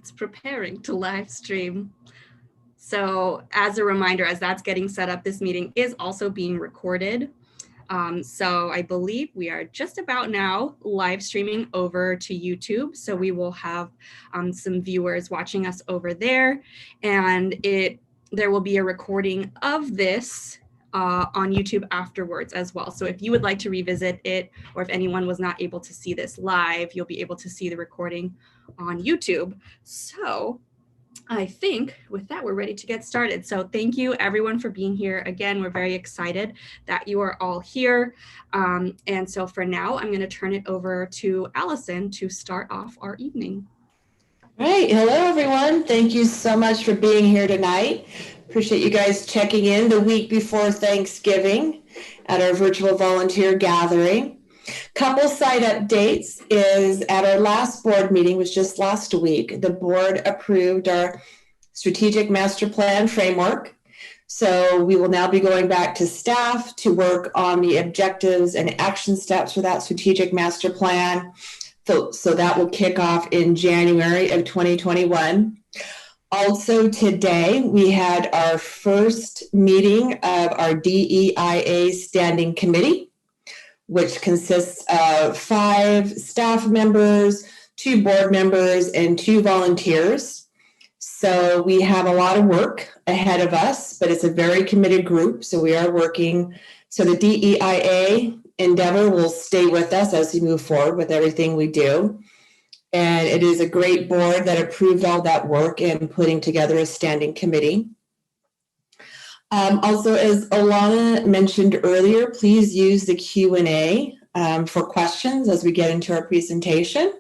it's preparing to live stream. So as a reminder, as that's getting set up, this meeting is also being recorded. So I believe we are just about now live streaming over to YouTube. So we will have some viewers watching us over there, and there will be a recording of this on YouTube afterwards as well. So if you would like to revisit it, or if anyone was not able to see this live, you'll be able to see the recording on YouTube. So I think with that, we're ready to get started. So thank you everyone for being here. Again, we're very excited that you are all here. And so for now, I'm going to turn it over to Allison to start off our evening. All right. Hello, everyone. Thank you so much for being here tonight. Appreciate you guys checking in the week before Thanksgiving at our virtual volunteer gathering. Couple side updates is at our last board meeting, was just last week, the board approved our strategic master plan framework. So we will now be going back to staff to work on the objectives and action steps for that strategic master plan. So that will kick off in January of 2021. Also today, we had our first meeting of our DEIA Standing Committee, which consists of 5 staff members, 2 board members, and 2 volunteers. So we have a lot of work ahead of us, but it's a very committed group, so we are working. So the DEIA endeavor will stay with us as we move forward with everything we do. And it is a great board that approved all that work in putting together a standing committee. Also, as Alana mentioned earlier, please use the Q&A for questions as we get into our presentation.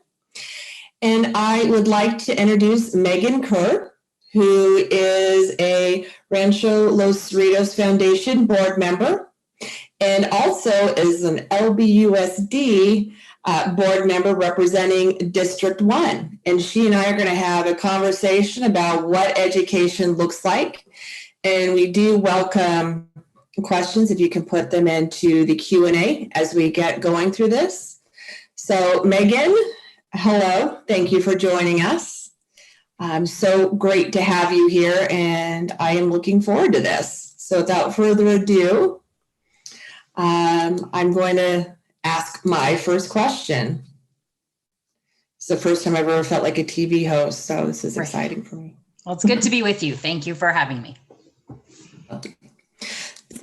And I would like to introduce Megan Kerr, who is a Rancho Los Cerritos Foundation board member, and also is an LBUSD board member representing District 1. And she and I are going to have a conversation about what education looks like. And we do welcome questions if you can put them into the Q&A as we get going through this. So Megan, hello, thank you for joining us. So great to have you here, and I am looking forward to this. So without further ado, I'm going to ask my first question. It's the first time I've ever felt like a TV host, so this is exciting for me. Well, it's good to be with you. Thank you for having me.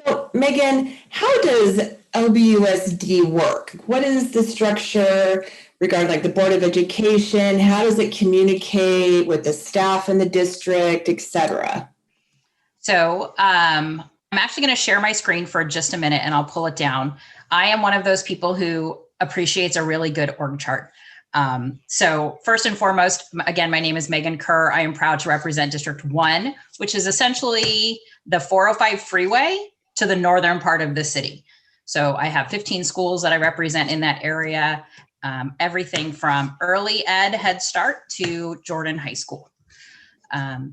So, Megan, how does LBUSD work? What is the structure regarding like the Board of Education? How does it communicate with the staff in the district, et cetera? So I'm actually going to share my screen for just a minute and I'll pull it down. I am one of those people who appreciates a really good org chart. So first and foremost, again, my name is Megan Kerr. I am proud to represent District 1, which is essentially the 405 freeway to the northern part of the city. So I have 15 schools that I represent in that area, everything from early ed, Head Start to Jordan High School.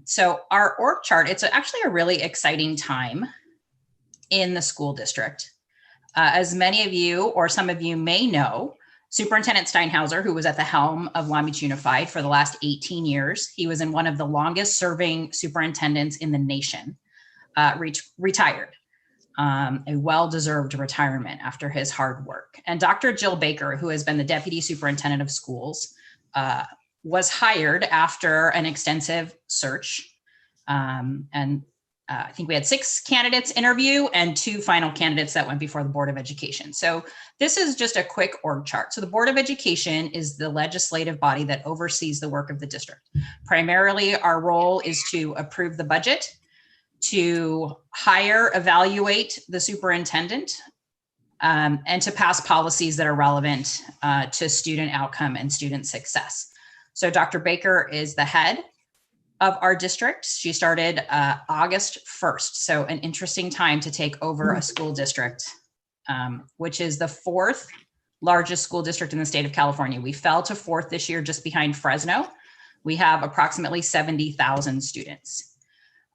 So our org chart, it's actually a really exciting time in the school district. As many of you or some of you may know, Superintendent Steinhauser, who was at the helm of Long Beach Unified for the last 18 years, he was in one of the longest serving superintendents in the nation, retired, a well-deserved retirement after his hard work. And Dr. Jill Baker, who has been the Deputy Superintendent of Schools, was hired after an extensive search. I think we had 6 candidates interview and 2 final candidates that went before the Board of Education. So this is just a quick org chart. So the Board of Education is the legislative body that oversees the work of the district. Primarily, our role is to approve the budget, to hire, evaluate the superintendent, and to pass policies that are relevant to student outcome and student success. So Dr. Baker is the head of our district. She started August 1st. So an interesting time to take over a school district, which is the 4th largest school district in the state of California. We fell to 4th this year, just behind Fresno. We have approximately 70,000 students.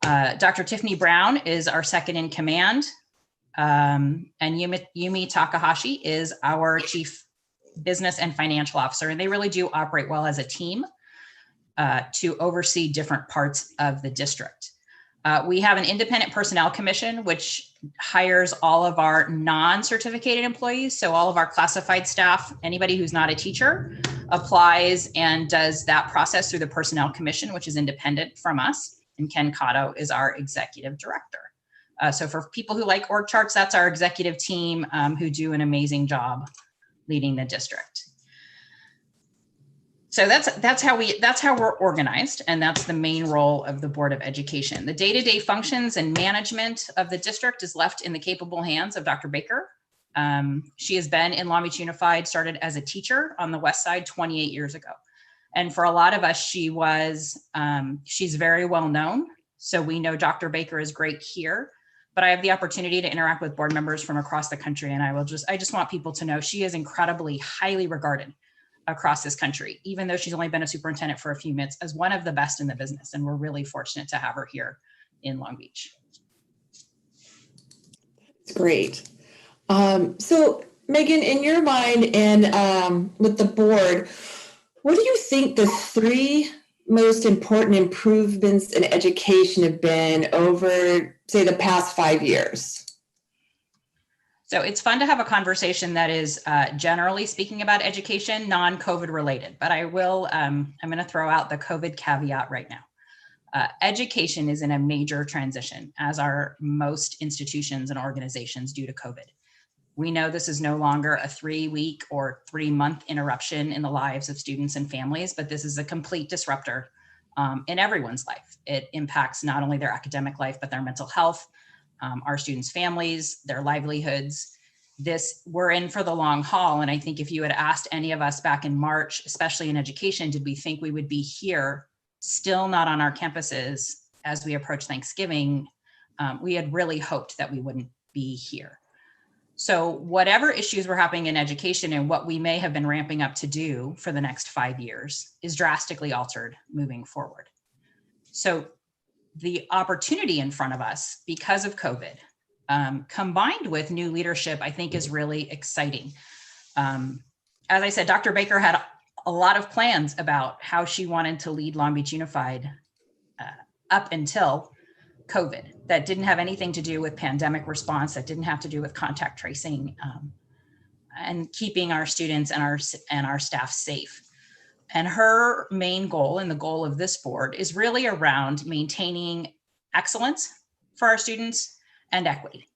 Dr. Tiffany Brown is our second in command. And Yumi Takahashi is our chief business and financial officer. And they really do operate well as a team. to oversee different parts of the district. We have an independent personnel commission, which hires all of our non-certificated employees. So all of our classified staff, anybody who's not a teacher, applies and does that process through the personnel commission, which is independent from us. And Ken Cotto is our executive director. So for people who like org charts, that's our executive team who do an amazing job leading the district. So that's how we're organized, and that's the main role of the Board of Education. The day-to-day functions and management of the district is left in the capable hands of Dr. Baker. She has been in Long Beach Unified, started as a teacher on the West Side 28 years ago. And for a lot of us, she's very well known. So we know Dr. Baker is great here, but I have the opportunity to interact with board members from across the country. And I just want people to know she is incredibly highly regarded across this country, even though she's only been a superintendent for a few minutes, as one of the best in the business. And we're really fortunate to have her here in Long Beach. It's great. So Megan, in your mind and with the board, what do you think the 3 most important improvements in education have been over, say, the past 5 years? So it's fun to have a conversation that is generally speaking about education, non-COVID related, but I'm going to throw out the COVID caveat right now. Education is in a major transition, as are most institutions and organizations due to COVID. We know this is no longer a 3-week or 3-month interruption in the lives of students and families, but this is a complete disruptor in everyone's life. It impacts not only their academic life, but their mental health, our students' families, their livelihoods. We're in for the long haul. And I think if you had asked any of us back in March, especially in education, did we think we would be here, still not on our campuses as we approach Thanksgiving, we had really hoped that we wouldn't be here. So whatever issues were happening in education and what we may have been ramping up to do for the next 5 years is drastically altered moving forward. So the opportunity in front of us because of COVID, combined with new leadership, I think is really exciting. As I said, Dr. Baker had a lot of plans about how she wanted to lead Long Beach Unified up until COVID. That didn't have anything to do with pandemic response, that didn't have to do with contact tracing and keeping our students and our staff safe. And her main goal and the goal of this board is really around maintaining excellence for our students and equity,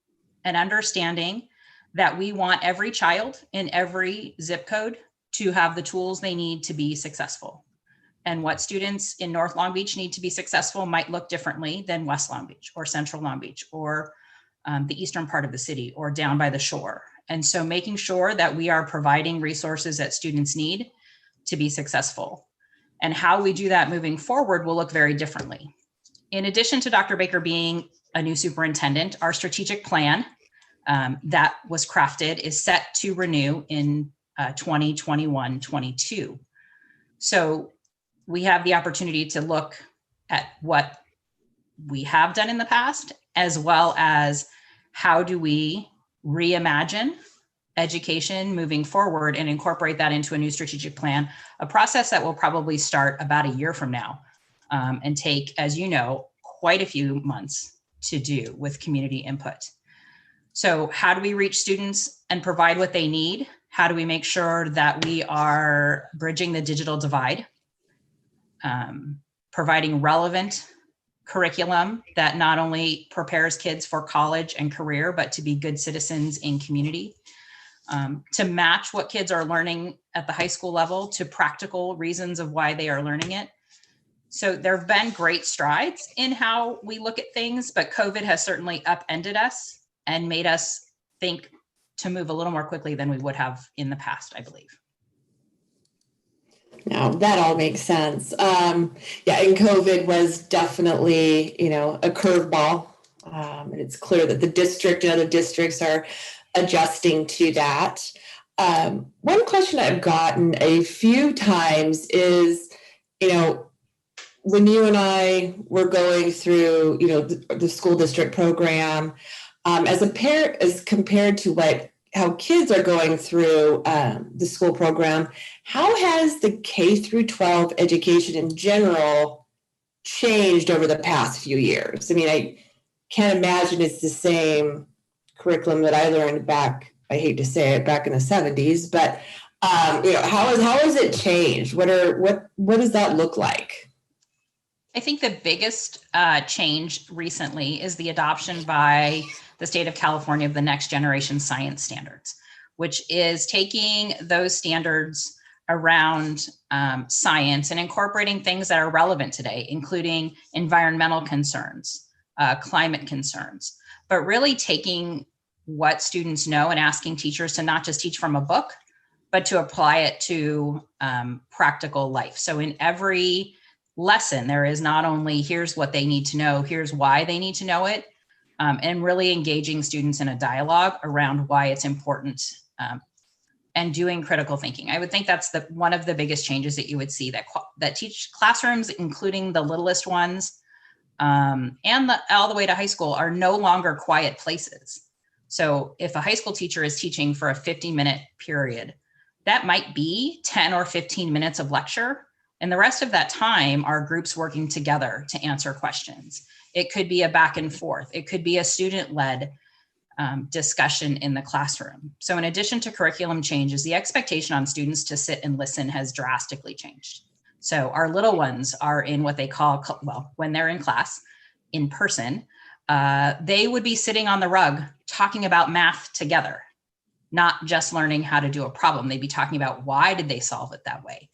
and understanding that we want every child in every zip code to have the tools they need to be successful. And what students in North Long Beach need to be successful might look differently than West Long Beach or Central Long Beach or the eastern part of the city or down by the shore. And so making sure that we are providing resources that students need to be successful. And how we do that moving forward will look very differently. In addition to Dr. Baker being a new superintendent, our strategic plan that was crafted is set to renew in 2021-22. So we have the opportunity to look at what we have done in the past, as well as how do we reimagine education moving forward and incorporate that into a new strategic plan, a process that will probably start about a year from now and take, as you know, quite a few months to do with community input. So how do we reach students and provide what they need? How do we make sure that we are bridging the digital divide, providing relevant curriculum that not only prepares kids for college and career, but to be good citizens in community, to match what kids are learning at the high school level to practical reasons of why they are learning it. So there have been great strides in how we look at things, but COVID has certainly upended us and made us think to move a little more quickly than we would have in the past, I believe. Now that all makes sense. And COVID was definitely, a curveball. And it's clear that the district and other districts are adjusting to that. One question I've gotten a few times is, when you and I were going through, the school district program, as compared to what how kids are going through the school program, how has the K through 12 education in general changed over the past few years? I mean, I can't imagine it's the same curriculum that I learned back, I hate to say it, back in the 70s, but how has it changed? What does that look like? I think the biggest change recently is the adoption by the state of California of the next generation science standards, which is taking those standards around science and incorporating things that are relevant today, including environmental concerns, climate concerns, but really taking what students know and asking teachers to not just teach from a book, but to apply it to practical life. So in every lesson, there is not only here's what they need to know, here's why they need to know it, and really engaging students in a dialogue around why it's important and doing critical thinking. I would think that's one of the biggest changes that you would see, that teach classrooms, including the littlest ones and all the way to high school, are no longer quiet places. So if a high school teacher is teaching for a 50-minute period, that might be 10 or 15 minutes of lecture. And the rest of that time are groups working together to answer questions. It could be a back and forth. It could be a student-led discussion in the classroom. So in addition to curriculum changes, the expectation on students to sit and listen has drastically changed. So our little ones are in what they call, well, when they're in class, in person, they would be sitting on the rug talking about math together, not just learning how to do a problem. They'd be talking about why did they solve it that way.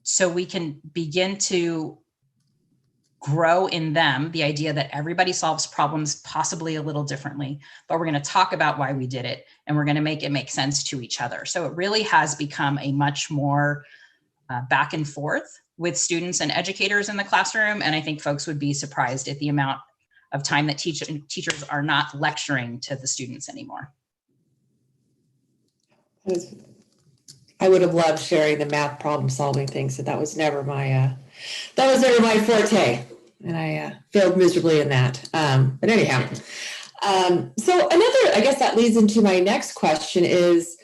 So we can begin to grow in them the idea that everybody solves problems possibly a little differently, but we're going to talk about why we did it, and we're going to make it make sense to each other. So it really has become a much more back and forth with students and educators in the classroom. And I think folks would be surprised at the amount of time that teachers are not lecturing to the students anymore. I would have loved sharing the math problem solving things, so that was never my forte, and I failed miserably in that. But anyhow, so I guess that leads into my next question is,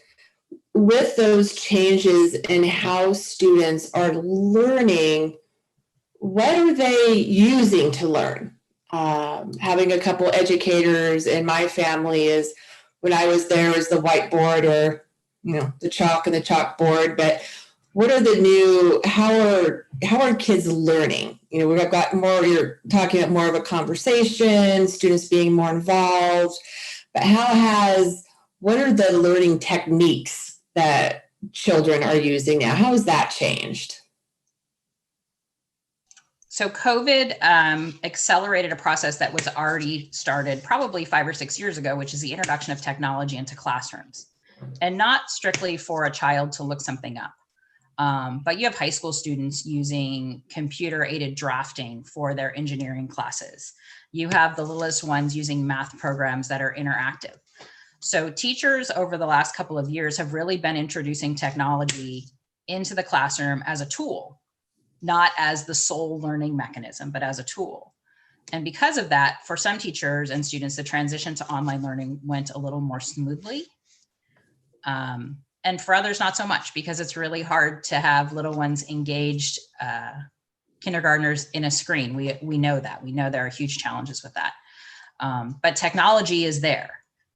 with those changes in how students are learning, what are they using to learn? Having a couple educators in my family, is when I was there was the whiteboard, or the chalk and the chalkboard, but what are the new, how are kids learning? We've got more, you're talking about more of a conversation, students being more involved, but what are the learning techniques that children are using now? How has that changed? So COVID accelerated a process that was already started probably 5 or 6 years ago, which is the introduction of technology into classrooms. And not strictly for a child to look something up. But you have high school students using computer-aided drafting for their engineering classes. You have the littlest ones using math programs that are interactive. So teachers over the last couple of years have really been introducing technology into the classroom as a tool, not as the sole learning mechanism, but as a tool. And because of that, for some teachers and students, the transition to online learning went a little more smoothly. And for others, not so much, because it's really hard to have little ones engaged kindergartners in a screen. We know that. We know there are huge challenges with that. But technology is there.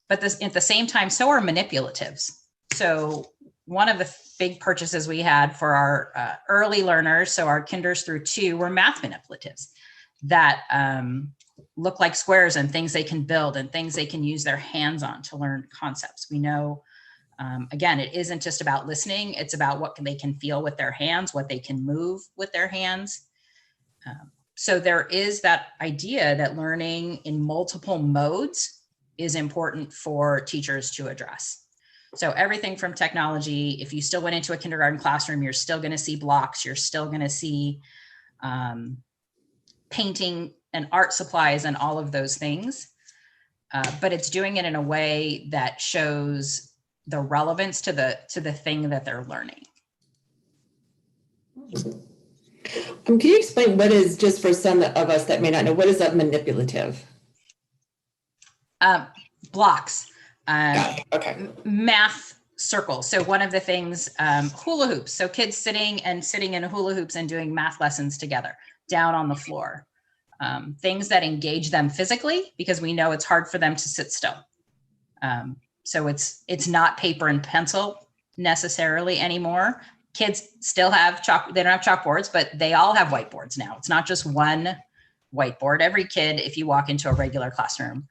But at the same time, so are manipulatives. So one of the big purchases we had for our early learners, so our kinders through 2, were math manipulatives that look like squares and things they can build and things they can use their hands on to learn concepts. We know, again, it isn't just about listening. It's about what they can feel with their hands, what they can move with their hands. So there is that idea that learning in multiple modes is important for teachers to address. So everything from technology, if you still went into a kindergarten classroom, you're still going to see blocks, you're still going to see painting and art supplies and all of those things. But it's doing it in a way that shows the relevance to the thing that they're learning. Can you explain what is, just for some of us that may not know, what is that manipulative? Blocks. Got it. Okay. Math circles. So one of the things, hula hoops. So kids sitting in hula hoops and doing math lessons together down on the floor. Things that engage them physically, because we know it's hard for them to sit still. So it's not paper and pencil necessarily anymore. Kids still have they don't have chalkboards, but they all have whiteboards now. It's not just one whiteboard. Every kid, if you walk into a regular classroom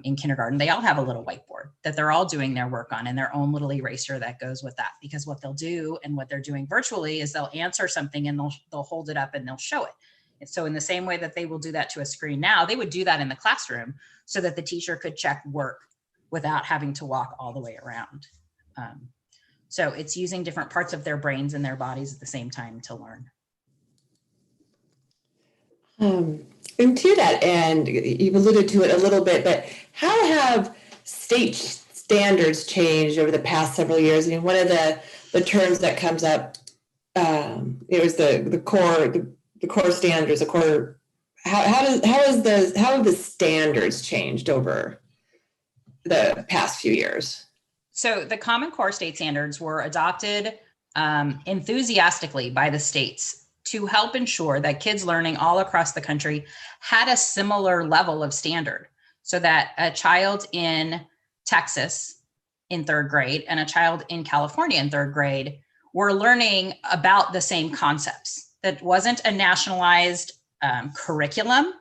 in kindergarten, they all have a little whiteboard that they're all doing their work on, and their own little eraser that goes with that. Because what they'll do, and what they're doing virtually, is they'll answer something and they'll hold it up and they'll show it. And so in the same way that they will do that to a screen now, they would do that in the classroom so that the teacher could check work without having to walk all the way around. So it's using different parts of their brains and their bodies at the same time to learn. And to that end, you've alluded to it a little bit, but how have state standards changed over the past several years? I mean, one of the terms that comes up, it was the core standards, how have the standards changed over the past few years? So the Common Core state standards were adopted enthusiastically by the states to help ensure that kids learning all across the country had a similar level of standard, so that a child in Texas in 3rd grade and a child in California in 3rd grade were learning about the same concepts. That wasn't a nationalized curriculum.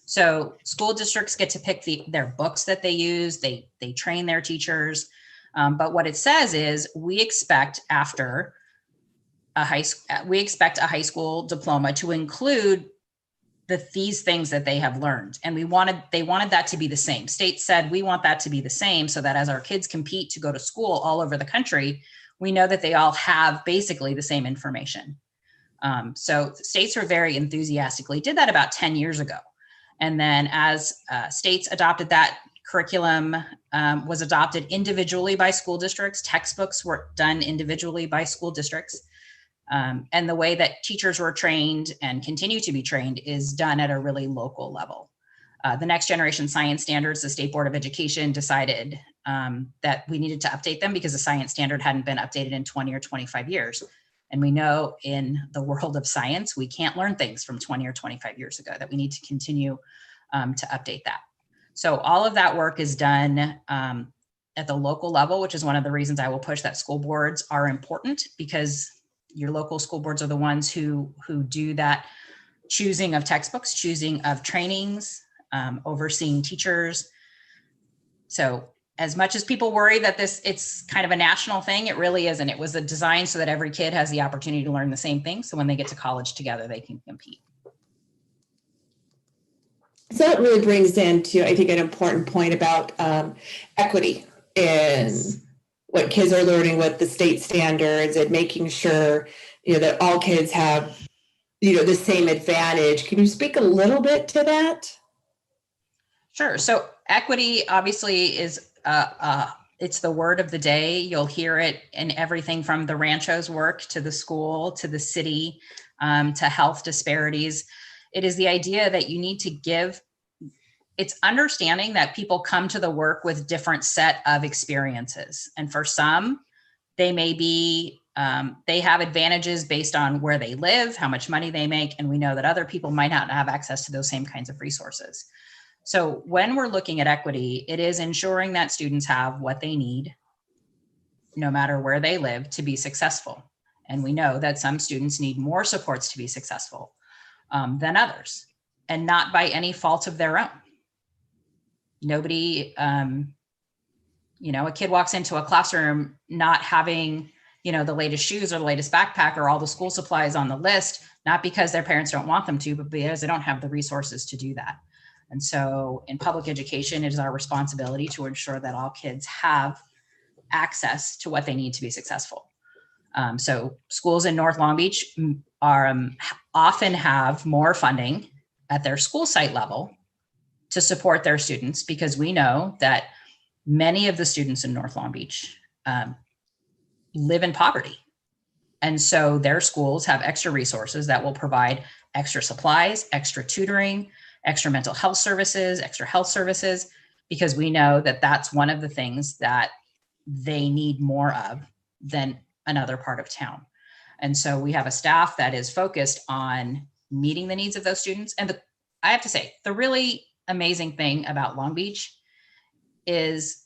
So school districts get to pick their books that they use. They train their teachers. But what it says is we expect a high school diploma to include these things that they have learned. And they wanted that to be the same. States said, we want that to be the same, so that as our kids compete to go to school all over the country, we know that they all have basically the same information. So states were very enthusiastically did that about 10 years ago. And then as states adopted that, curriculum was adopted individually by school districts. Textbooks were done individually by school districts. And the way that teachers were trained and continue to be trained is done at a really local level. The Next Generation Science Standards, the State Board of Education decided that we needed to update them because the science standard hadn't been updated in 20 or 25 years. And we know in the world of science, we can't learn things from 20 or 25 years ago, that we need to continue to update that. So all of that work is done at the local level, which is one of the reasons I will push that school boards are important, because your local school boards are the ones who do that choosing of textbooks, choosing of trainings, overseeing teachers. So as much as people worry that it's kind of a national thing, it really isn't. It was designed so that every kid has the opportunity to learn the same thing. So when they get to college together, they can compete. So that really brings into, I think, an important point about equity in what kids are learning with the state standards, and making sure, that all kids have, the same advantage. Can you speak a little bit to that? Sure. So equity obviously is, it's the word of the day. You'll hear it in everything from the Rancho's work to the school, to the city, to health disparities. It is the idea that you need to it's understanding that people come to the work with different set of experiences. And for some, they may be, they have advantages based on where they live, how much money they make. And we know that other people might not have access to those same kinds of resources. So when we're looking at equity, it is ensuring that students have what they need, no matter where they live, to be successful. And we know that some students need more supports to be successful than others, and not by any fault of their own. Nobody, a kid walks into a classroom not having, the latest shoes or the latest backpack or all the school supplies on the list, not because their parents don't want them to, but because they don't have the resources to do that. And so in public education, it is our responsibility to ensure that all kids have access to what they need to be successful. So schools in North Long Beach often have more funding at their school site level to support their students, because we know that many of the students in North Long Beach live in poverty. And so their schools have extra resources that will provide extra supplies, extra tutoring, extra mental health services, extra health services, because we know that that's one of the things that they need more of than another part of town. And so we have a staff that is focused on meeting the needs of those students. And I have to say, the really amazing thing about Long Beach is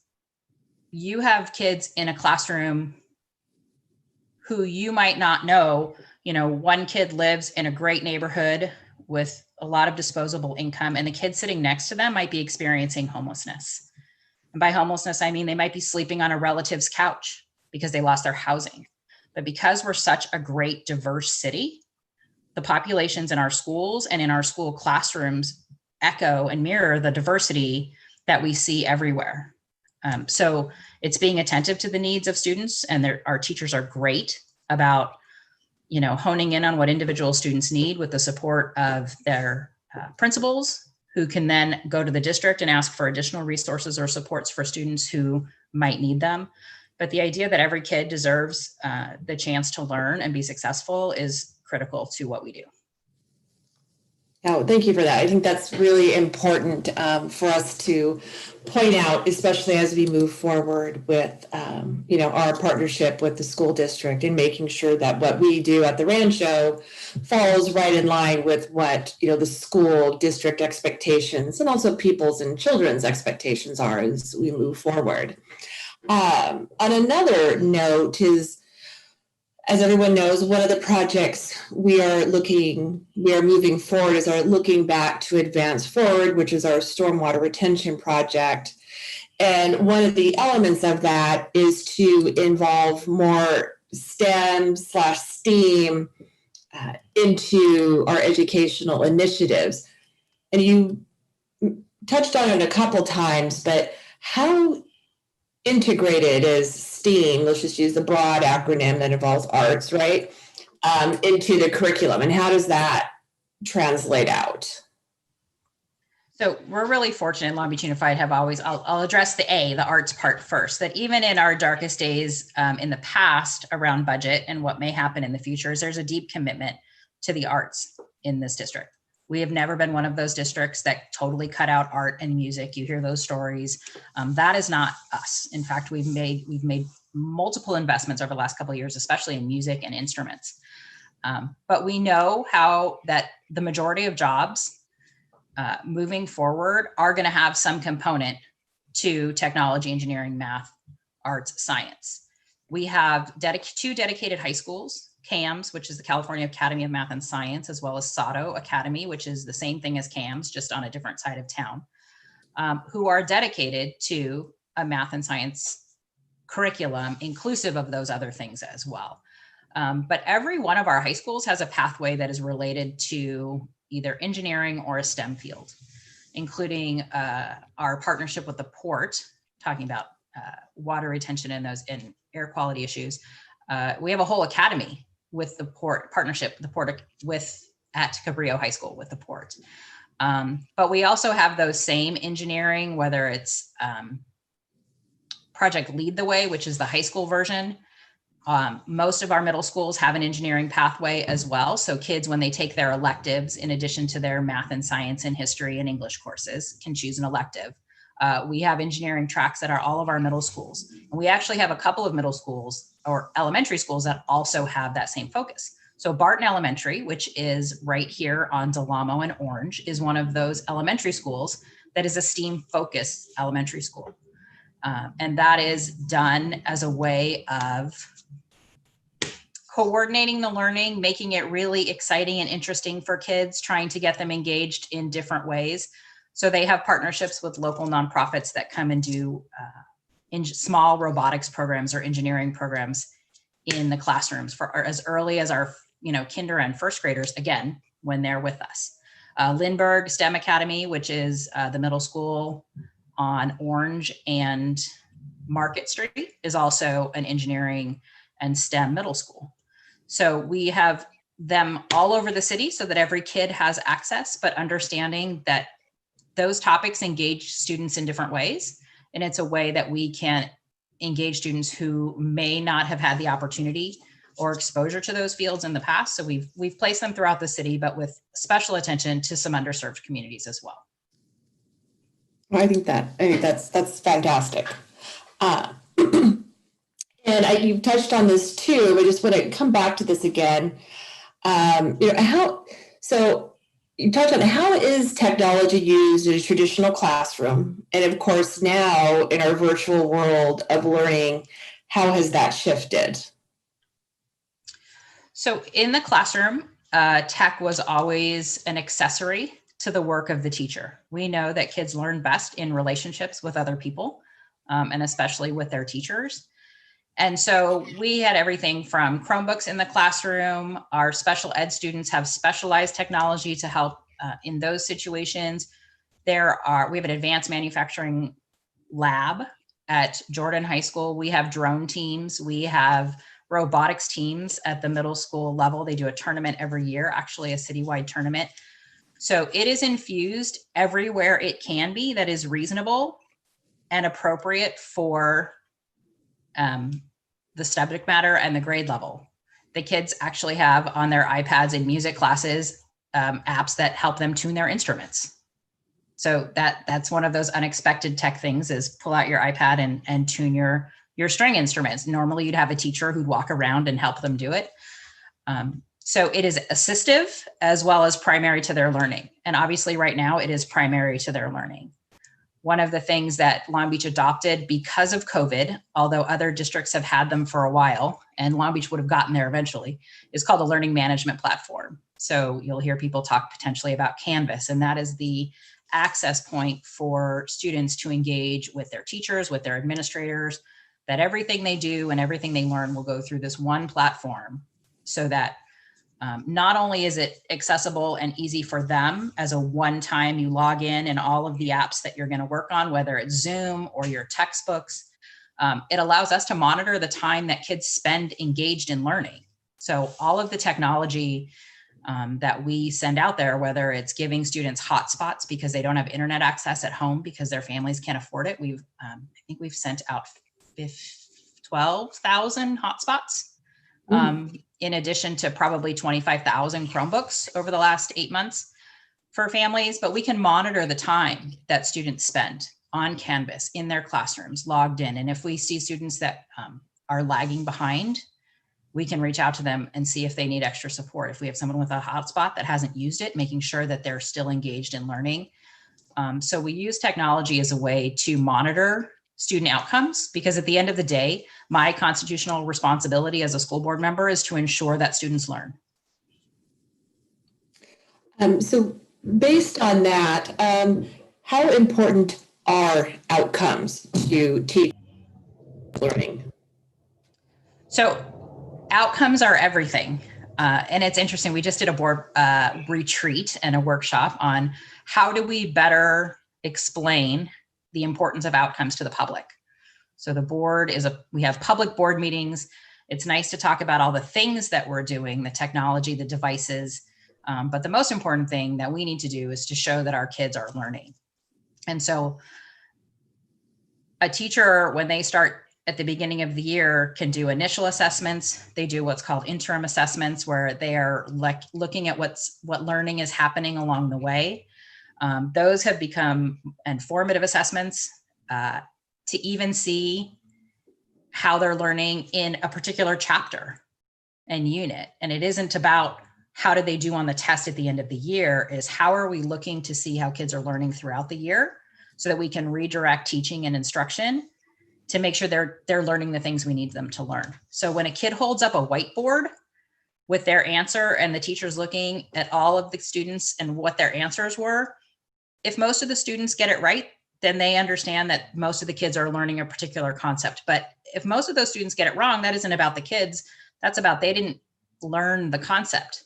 you have kids in a classroom who you might not know. One kid lives in a great neighborhood with a lot of disposable income, and the kid sitting next to them might be experiencing homelessness. And by homelessness, I mean they might be sleeping on a relative's couch because they lost their housing. But because we're such a great diverse city, the populations in our schools and in our school classrooms echo and mirror the diversity that we see everywhere. So it's being attentive to the needs of students, and our teachers are great about honing in on what individual students need with the support of their principals, who can then go to the district and ask for additional resources or supports for students who might need them. But the idea that every kid deserves the chance to learn and be successful is critical to what we do. Oh, thank you for that. I think that's really important for us to point out, especially as we move forward with, our partnership with the school district, and making sure that what we do at the Rancho falls right in line with what, the school district expectations and also people's and children's expectations are as we move forward. On another note is, as everyone knows, one of the projects we are moving forward is our Looking Back to Advance Forward, which is our stormwater retention project. And one of the elements of that is to involve more STEM/STEAM into our educational initiatives. And you touched on it a couple times, but how integrated is STEAM, let's just use the broad acronym that involves arts, right, into the curriculum, and how does that translate out? So we're really fortunate in Long Beach Unified have always, I'll address the arts part first, that even in our darkest days in the past around budget and what may happen in the future, is there's a deep commitment to the arts in this district. We have never been one of those districts that totally cut out art and music. You hear those stories. That is not us. In fact, we've made multiple investments over the last couple of years, especially in music and instruments. But we know how that the majority of jobs moving forward are going to have some component to technology, engineering, math, arts, science. We have two dedicated high schools, CAMS, which is the California Academy of Math and Science, as well as SATO Academy, which is the same thing as CAMS, just on a different side of town, who are dedicated to a math and science curriculum, inclusive of those other things as well. But every one of our high schools has a pathway that is related to either engineering or a STEM field, including our partnership with the Port, talking about water retention and air quality issues. We have a whole academy with the Port, partnership the Port at Cabrillo High School with the Port. But we also have those same engineering, whether it's Project Lead the Way, which is the high school version. Most of our middle schools have an engineering pathway as well. So kids, when they take their electives, in addition to their math and science and history and English courses, can choose an elective. We have engineering tracks at all of our middle schools. And we actually have a couple of middle schools or elementary schools that also have that same focus. So Barton Elementary, which is right here on Delamo and Orange, is one of those elementary schools that is a STEAM-focused elementary school. And that is done as a way of coordinating the learning, making it really exciting and interesting for kids, trying to get them engaged in different ways. So they have partnerships with local nonprofits that come and do small robotics programs or engineering programs in the classrooms for as early as our kinder and first graders, again, when they're with us. Lindbergh STEM Academy, which is the middle school on Orange and Market Street, is also an engineering and STEM middle school. So we have them all over the city so that every kid has access, but understanding that those topics engage students in different ways. And it's a way that we can engage students who may not have had the opportunity or exposure to those fields in the past. So we've placed them throughout the city, but with special attention to some underserved communities as well. I think that's fantastic. And you've touched on this too, but I just want to come back to this again. So you touched on how is technology used in a traditional classroom, and of course now in our virtual world of learning, how has that shifted? So in the classroom, tech was always an accessory to the work of the teacher. We know that kids learn best in relationships with other people, and especially with their teachers. And so we had everything from Chromebooks in the classroom. Our special ed students have specialized technology to help in those situations. We have an advanced manufacturing lab at Jordan High School. We have drone teams. We have robotics teams at the middle school level. They do a tournament every year, actually a citywide tournament. So it is infused everywhere it can be that is reasonable and appropriate for the subject matter and the grade level. The kids actually have on their iPads in music classes apps that help them tune their instruments. So that's one of those unexpected tech things is pull out your iPad and tune your string instruments. Normally you'd have a teacher who'd walk around and help them do it. So it is assistive as well as primary to their learning. And obviously right now it is primary to their learning. One of the things that Long Beach adopted because of COVID, although other districts have had them for a while, and Long Beach would have gotten there eventually, is called a learning management platform. So you'll hear people talk potentially about Canvas, and that is the access point for students to engage with their teachers, with their administrators, that everything they do and everything they learn will go through this one platform so that not only is it accessible and easy for them as a one-time you log in and all of the apps that you're going to work on, whether it's Zoom or your textbooks, it allows us to monitor the time that kids spend engaged in learning. So all of the technology that we send out there, whether it's giving students hotspots because they don't have internet access at home because their families can't afford it. I think we've sent out 12,000 hotspots. In addition to probably 25,000 Chromebooks over the last 8 months for families, but we can monitor the time that students spend on Canvas in their classrooms, logged in. And if we see students that are lagging behind, we can reach out to them and see if they need extra support. If we have someone with a hotspot that hasn't used it, making sure that they're still engaged in learning. So we use technology as a way to monitor student outcomes, because at the end of the day, my constitutional responsibility as a school board member is to ensure that students learn. So based on that, how important are outcomes to teach learning? So outcomes are everything. And it's interesting, we just did a board retreat and a workshop on how do we better explain the importance of outcomes to the public. So the board we have public board meetings. It's nice to talk about all the things that we're doing, the technology, the devices. But the most important thing that we need to do is to show that our kids are learning. And so a teacher, when they start at the beginning of the year, can do initial assessments. They do what's called interim assessments, where they are looking at what learning is happening along the way. Those have become informative assessments to even see how they're learning in a particular chapter and unit. And it isn't about how did they do on the test at the end of the year, is how are we looking to see how kids are learning throughout the year so that we can redirect teaching and instruction to make sure they're learning the things we need them to learn. So when a kid holds up a whiteboard with their answer and the teacher's looking at all of the students and what their answers were, if most of the students get it right, then they understand that most of the kids are learning a particular concept. But if most of those students get it wrong, that isn't about the kids. That's about they didn't learn the concept.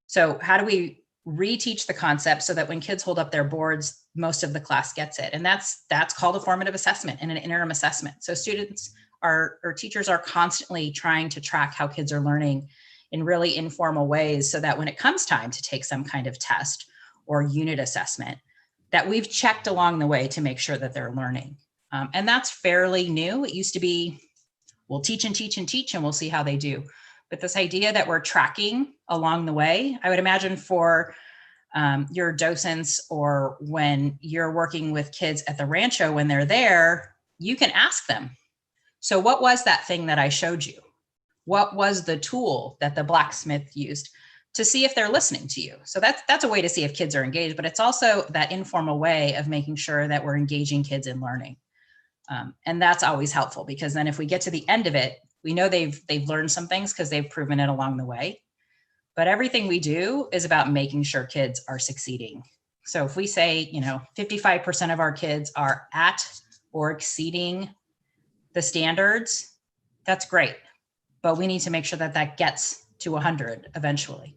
So how do we reteach the concept so that when kids hold up their boards, most of the class gets it? And that's called a formative assessment and an interim assessment. So students or teachers are constantly trying to track how kids are learning in really informal ways so that when it comes time to take some kind of test or unit assessment, that we've checked along the way to make sure that they're learning. And that's fairly new. It used to be, we'll teach and teach and teach and we'll see how they do. But this idea that we're tracking along the way, I would imagine for your docents, or when you're working with kids at the Rancho, when they're there, you can ask them, so what was that thing that I showed you? What was the tool that the blacksmith used, to see if they're listening to you? So that's a way to see if kids are engaged, but it's also that informal way of making sure that we're engaging kids in learning. And that's always helpful, because then if we get to the end of it, we know they've learned some things because they've proven it along the way. But everything we do is about making sure kids are succeeding. So if we say, 55% of our kids are at or exceeding the standards, that's great. But we need to make sure that that gets to 100 eventually.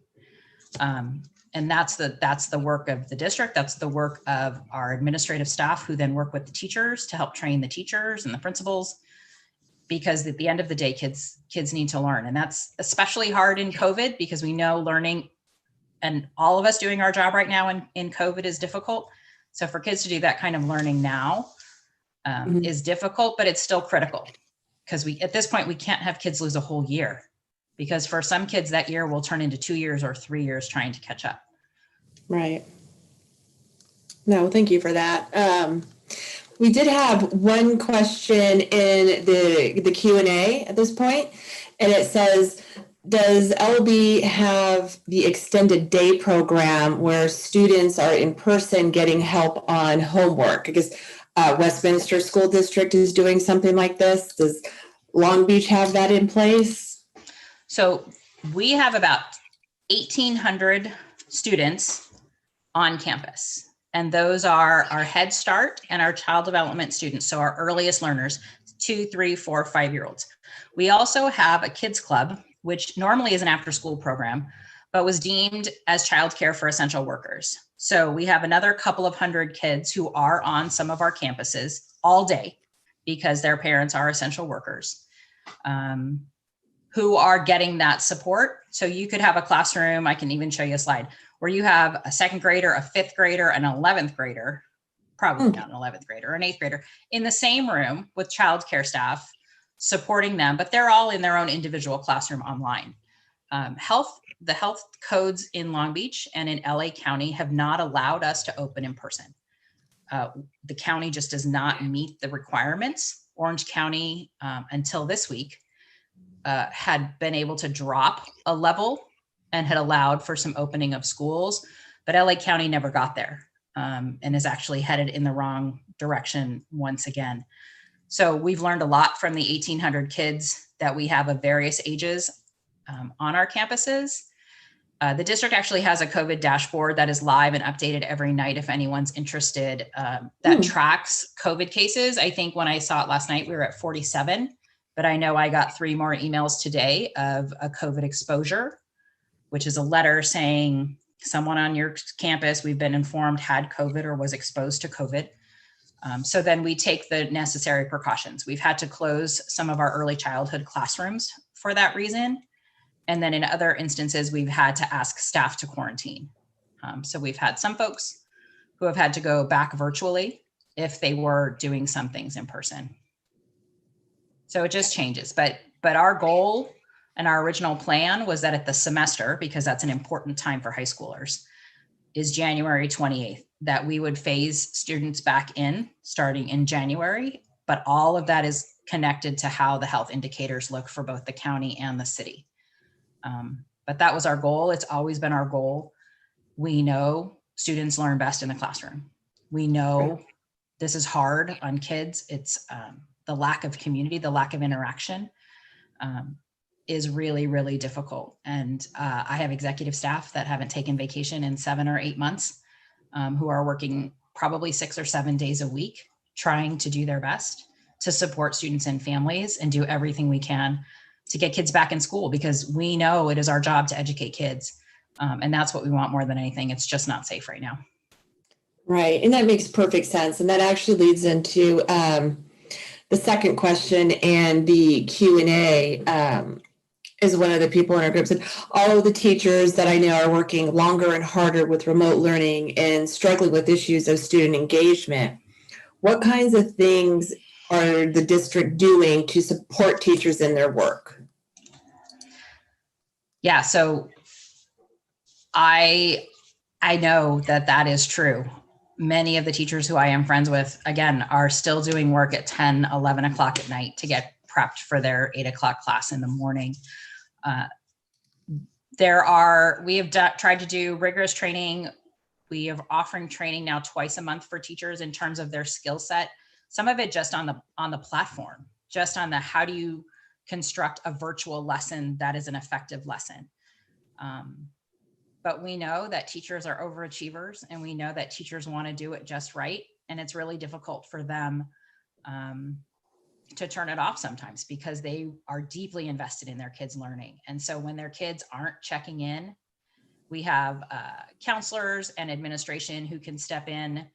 And that's the work of the district. That's the work of our administrative staff, who then work with the teachers to help train the teachers and the principals, because at the end of the day, kids need to learn. And that's especially hard in COVID, because we know learning, and all of us doing our job right now in COVID, is difficult. So for kids to do that kind of learning now is difficult, but it's still critical, because at this point, we can't have kids lose a whole year, because for some kids that year will turn into 2 years or 3 years trying to catch up. Right. No, thank you for that. We did have one question in the Q&A at this point, and it says, does LB have the extended day program where students are in person getting help on homework? I guess Westminster School District is doing something like this. Does Long Beach have that in place? So we have about 1,800 students on campus. And those are our Head Start and our child development students. So our earliest learners, 2, 3, 4, 5-year-olds. We also have a kids club, which normally is an after school program, but was deemed as childcare for essential workers. So we have another couple of hundred kids who are on some of our campuses all day, because their parents are essential workers, who are getting that support. So you could have a classroom, I can even show you a slide, where you have a 2nd grader, a 5th grader, an 11th grader, probably not an 11th grader, or an 8th grader, in the same room with childcare staff supporting them, but they're all in their own individual classroom online. The health codes in Long Beach and in LA County have not allowed us to open in person. The county just does not meet the requirements. Orange County, until this week, had been able to drop a level and had allowed for some opening of schools, but LA County never got there, and is actually headed in the wrong direction once again. So we've learned a lot from the 1,800 kids that we have of various ages on our campuses. The district actually has a COVID dashboard that is live and updated every night if anyone's interested, that tracks COVID cases. I think when I saw it last night, we were at 47, but I know I got 3 more emails today of a COVID exposure, which is a letter saying someone on your campus, we've been informed, had COVID or was exposed to COVID. So then we take the necessary precautions. We've had to close some of our early childhood classrooms for that reason. And then in other instances, we've had to ask staff to quarantine. So we've had some folks who have had to go back virtually if they were doing some things in person. So it just changes. But our goal and our original plan was that at the semester, because that's an important time for high schoolers, is January 28th, that we would phase students back in starting in January. But all of that is connected to how the health indicators look for both the county and the city. But that was our goal. It's always been our goal. We know students learn best in the classroom. We know this is hard on kids. It's the lack of community, the lack of interaction is really, really difficult. And I have executive staff that haven't taken vacation in 7 or 8 months, who are working probably 6 or 7 days a week, trying to do their best to support students and families and do everything we can to get kids back in school, because we know it is our job to educate kids. And that's what we want more than anything. It's just not safe right now. Right. And that makes perfect sense. And that actually leads into the second question, and the Q&A is one of the people in our group said, all of the teachers that I know are working longer and harder with remote learning and struggling with issues of student engagement. What kinds of things are the district doing to support teachers in their work? Yeah, so I I know that that is true. Many of the teachers who I am friends with, again, are still doing work at 10, 11 o'clock at night to get prepped for their 8 o'clock class in the morning. We have tried to do rigorous training. We are offering training now twice a month for teachers in terms of their skill set. Some of it just on the platform, just on the how do you construct a virtual lesson that is an effective lesson. But we know that teachers are overachievers, and we know that teachers want to do it just right. And it's really difficult for them to turn it off sometimes because they are deeply invested in their kids' learning. And so when their kids aren't checking in, we have counselors and administration who can step in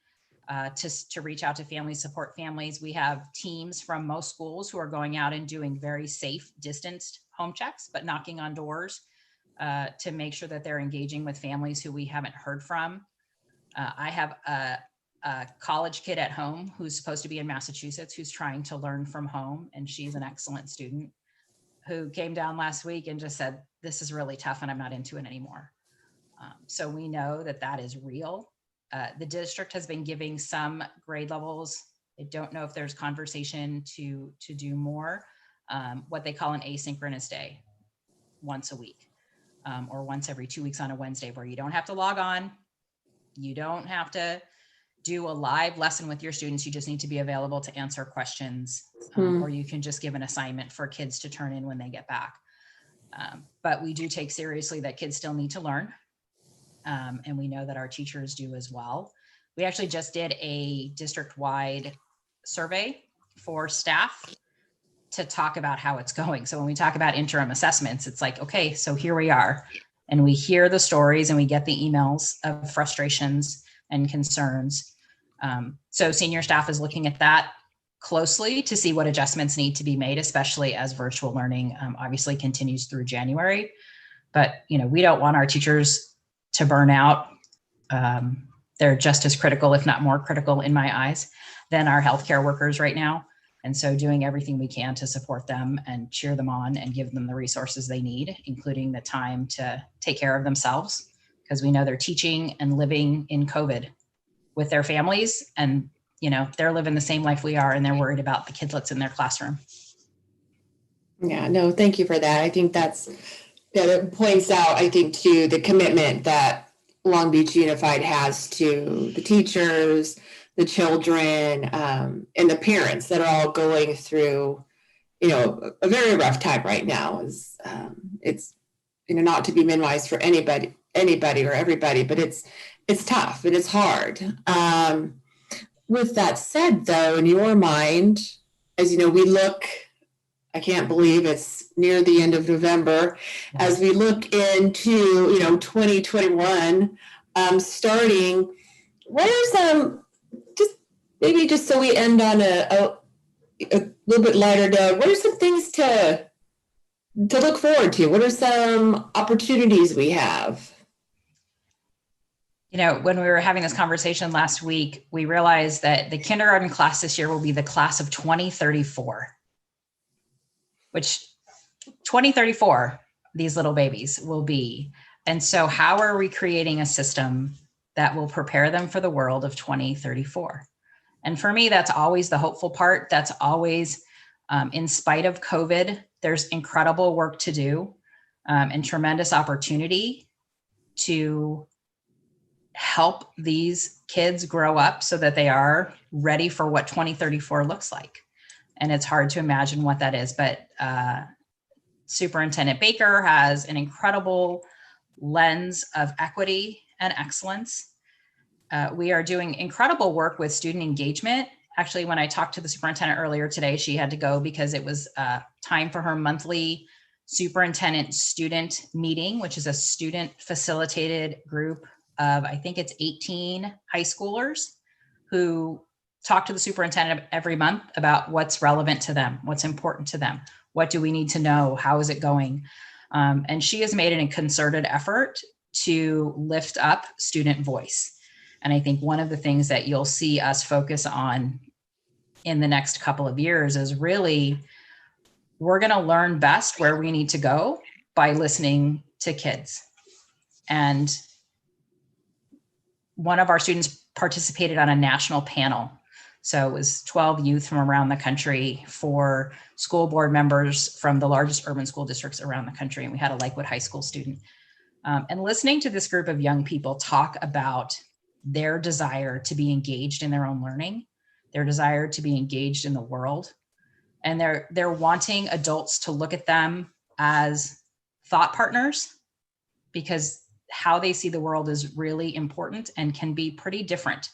to reach out to families, support families. We have teams from most schools who are going out and doing very safe, distanced home checks, but knocking on doors to make sure that they're engaging with families who we haven't heard from. I have a college kid at home who's supposed to be in Massachusetts who's trying to learn from home, and she's an excellent student who came down last week and just said, this is really tough and I'm not into it anymore. So we know that that is real. The district has been giving some grade levels. I don't know if there's conversation to do more, what they call an asynchronous day once a week. Or once every 2 weeks on a Wednesday, where you don't have to log on. You don't have to do a live lesson with your students. You just need to be available to answer questions, or you can just give an assignment for kids to turn in when they get back. But we do take seriously that kids still need to learn. And we know that our teachers do as well. We actually just did a district-wide survey for staff to talk about how it's going. So when we talk about interim assessments, it's like, okay, so here we are. And we hear the stories and we get the emails of frustrations and concerns. So senior staff is looking at that closely to see what adjustments need to be made, especially as virtual learning obviously continues through January. But we don't want our teachers to burn out. They're just as critical, if not more critical in my eyes, than our healthcare workers right now. And so doing everything we can to support them and cheer them on and give them the resources they need, including the time to take care of themselves, because we know they're teaching and living in COVID with their families, and they're living the same life we are, and they're worried about the kidlets in their classroom. Yeah, no, thank you for that. I think that points out, I think, to the commitment that Long Beach Unified has to the teachers, the children, and the parents that are all going through, a very rough time right now. It's not to be minimized for anybody or everybody, but it's tough and it's hard. With that said, though, in your mind, as we look, I can't believe it's near the end of November, as we look into 2021 starting, what are some, just so we end on a little bit lighter note, what are some things to look forward to? What are some opportunities we have? When we were having this conversation last week, we realized that the kindergarten class this year will be the class of 2034, which 2034, these little babies will be. And so how are we creating a system that will prepare them for the world of 2034? And for me, that's always the hopeful part. That's always, in spite of COVID, there's incredible work to do and tremendous opportunity to help these kids grow up so that they are ready for what 2034 looks like. And it's hard to imagine what that is, but Superintendent Baker has an incredible lens of equity and excellence. We are doing incredible work with student engagement. Actually, when I talked to the superintendent earlier today, she had to go because it was time for her monthly superintendent student meeting, which is a student facilitated group of, I think it's 18 high schoolers who talk to the superintendent every month about what's relevant to them, what's important to them, what do we need to know, how is it going? And she has made a concerted effort to lift up student voice. And I think one of the things that you'll see us focus on in the next couple of years is really, we're going to learn best where we need to go by listening to kids. And one of our students participated on a national panel. So it was 12 youth from around the country for school board members from the largest urban school districts around the country. And we had a Lakewood High School student. And listening to this group of young people talk about their desire to be engaged in their own learning, their desire to be engaged in the world, and they're wanting adults to look at them as thought partners, because how they see the world is really important and can be pretty different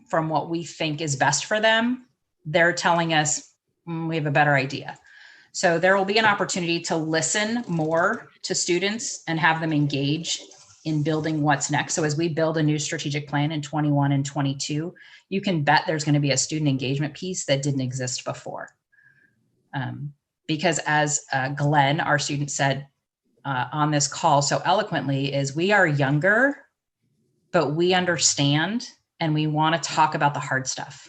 from what we think is best for them. They're telling us we have a better idea. So there will be an opportunity to listen more to students and have them engage in building what's next. So as we build a new strategic plan in 21 and 22, you can bet there's going to be a student engagement piece that didn't exist before. Because as Glenn, our student, said on this call so eloquently, is we are younger, but we understand and we want to talk about the hard stuff.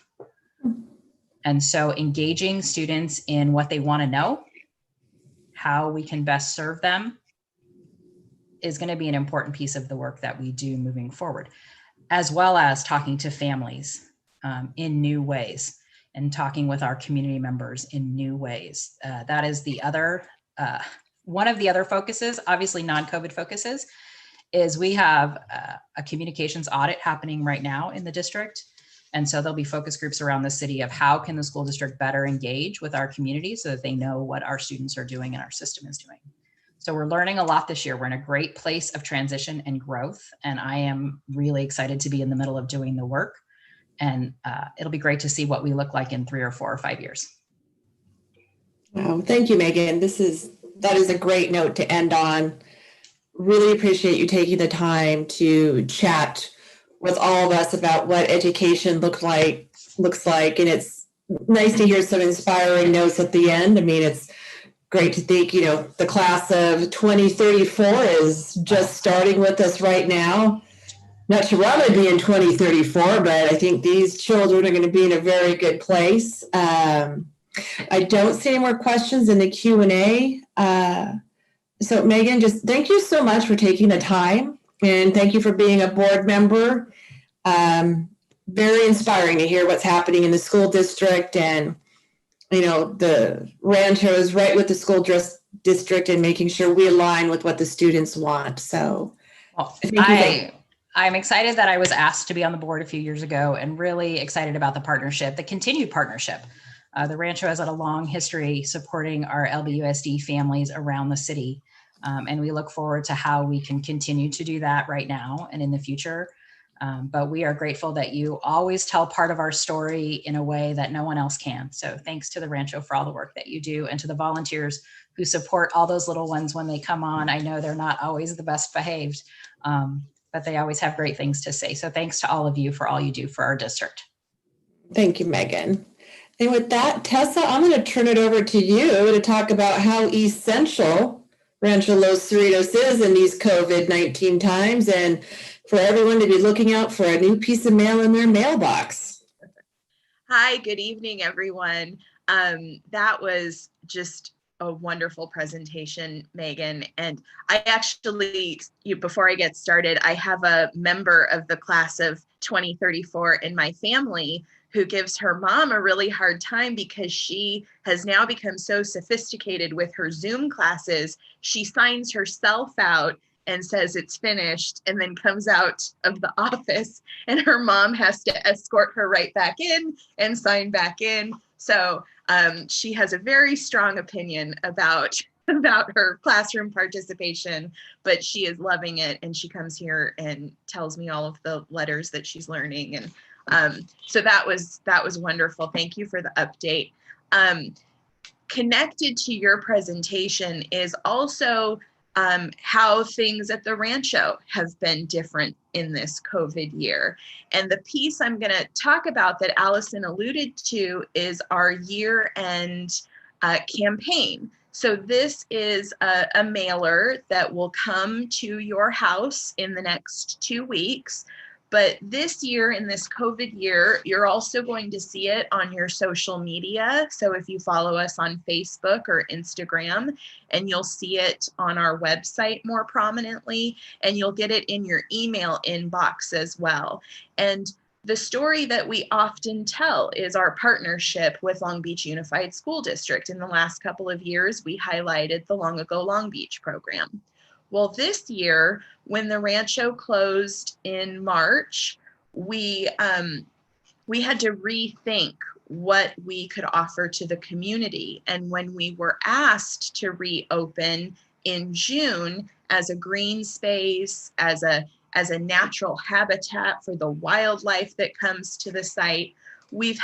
And so engaging students in what they want to know, how we can best serve them, is going to be an important piece of the work that we do moving forward, as well as talking to families in new ways and talking with our community members in new ways. That is the other, one of the other focuses, obviously non-COVID focuses, is we have a communications audit happening right now in the district. And so there'll be focus groups around the city of how can the school district better engage with our community so that they know what our students are doing and our system is doing. So we're learning a lot this year. We're in a great place of transition and growth. And I am really excited to be in the middle of doing the work. And it'll be great to see what we look like in 3 or 4 or 5 years. Wow, thank you, Megan. That is a great note to end on. Really appreciate you taking the time to chat with all of us about what education looks like. And it's nice to hear some inspiring notes at the end. I mean, it's great to think, the class of 2034 is just starting with us right now. Not sure I'm going to be in 2034, but I think these children are going to be in a very good place. I don't see any more questions in the Q&A. So Megan, just thank you so much for taking the time, and thank you for being a board member. Very inspiring to hear what's happening in the school district, and the Rancho is right with the school district and making sure we align with what the students want. So well, I'm excited that I was asked to be on the board a few years ago, and really excited about the partnership, the continued partnership. The Rancho has had a long history supporting our LBUSD families around the city. And we look forward to how we can continue to do that right now and in the future. But we are grateful that you always tell part of our story in a way that no one else can. So thanks to the Rancho for all the work that you do, and to the volunteers who support all those little ones when they come on. I know they're not always the best behaved, but they always have great things to say. So thanks to all of you for all you do for our district. Thank you, Megan. And with that, Tessa, I'm going to turn it over to you to talk about how essential Rancho Los Cerritos is in these COVID-19 times, and for everyone to be looking out for a new piece of mail in their mailbox. Hi, good evening, everyone. That was just a wonderful presentation, Megan. And I actually, before I get started, I have a member of the class of 2034 in my family who gives her mom a really hard time because she has now become so sophisticated with her Zoom classes. She signs herself out and says it's finished, and then comes out of the office, and her mom has to escort her right back in and sign back in. So she has a very strong opinion about her classroom participation, but she is loving it, and she comes here and tells me all of the letters that she's learning. And so that was wonderful. Thank you for the update. Connected to your presentation is also how things at the Rancho have been different in this COVID year. And the piece I'm going to talk about that Allison alluded to is our year-end campaign. So this is a mailer that will come to your house in the next 2 weeks. But this year, in this COVID year, you're also going to see it on your social media. So if you follow us on Facebook or Instagram, and you'll see it on our website more prominently, and you'll get it in your email inbox as well. And the story that we often tell is our partnership with Long Beach Unified School District. In the last couple of years, we highlighted the Long Ago Long Beach program. Well, this year, when the Rancho closed in March, we had to rethink what we could offer to the community. And when we were asked to reopen in June as a green space, as a natural habitat for the wildlife that comes to the site, we've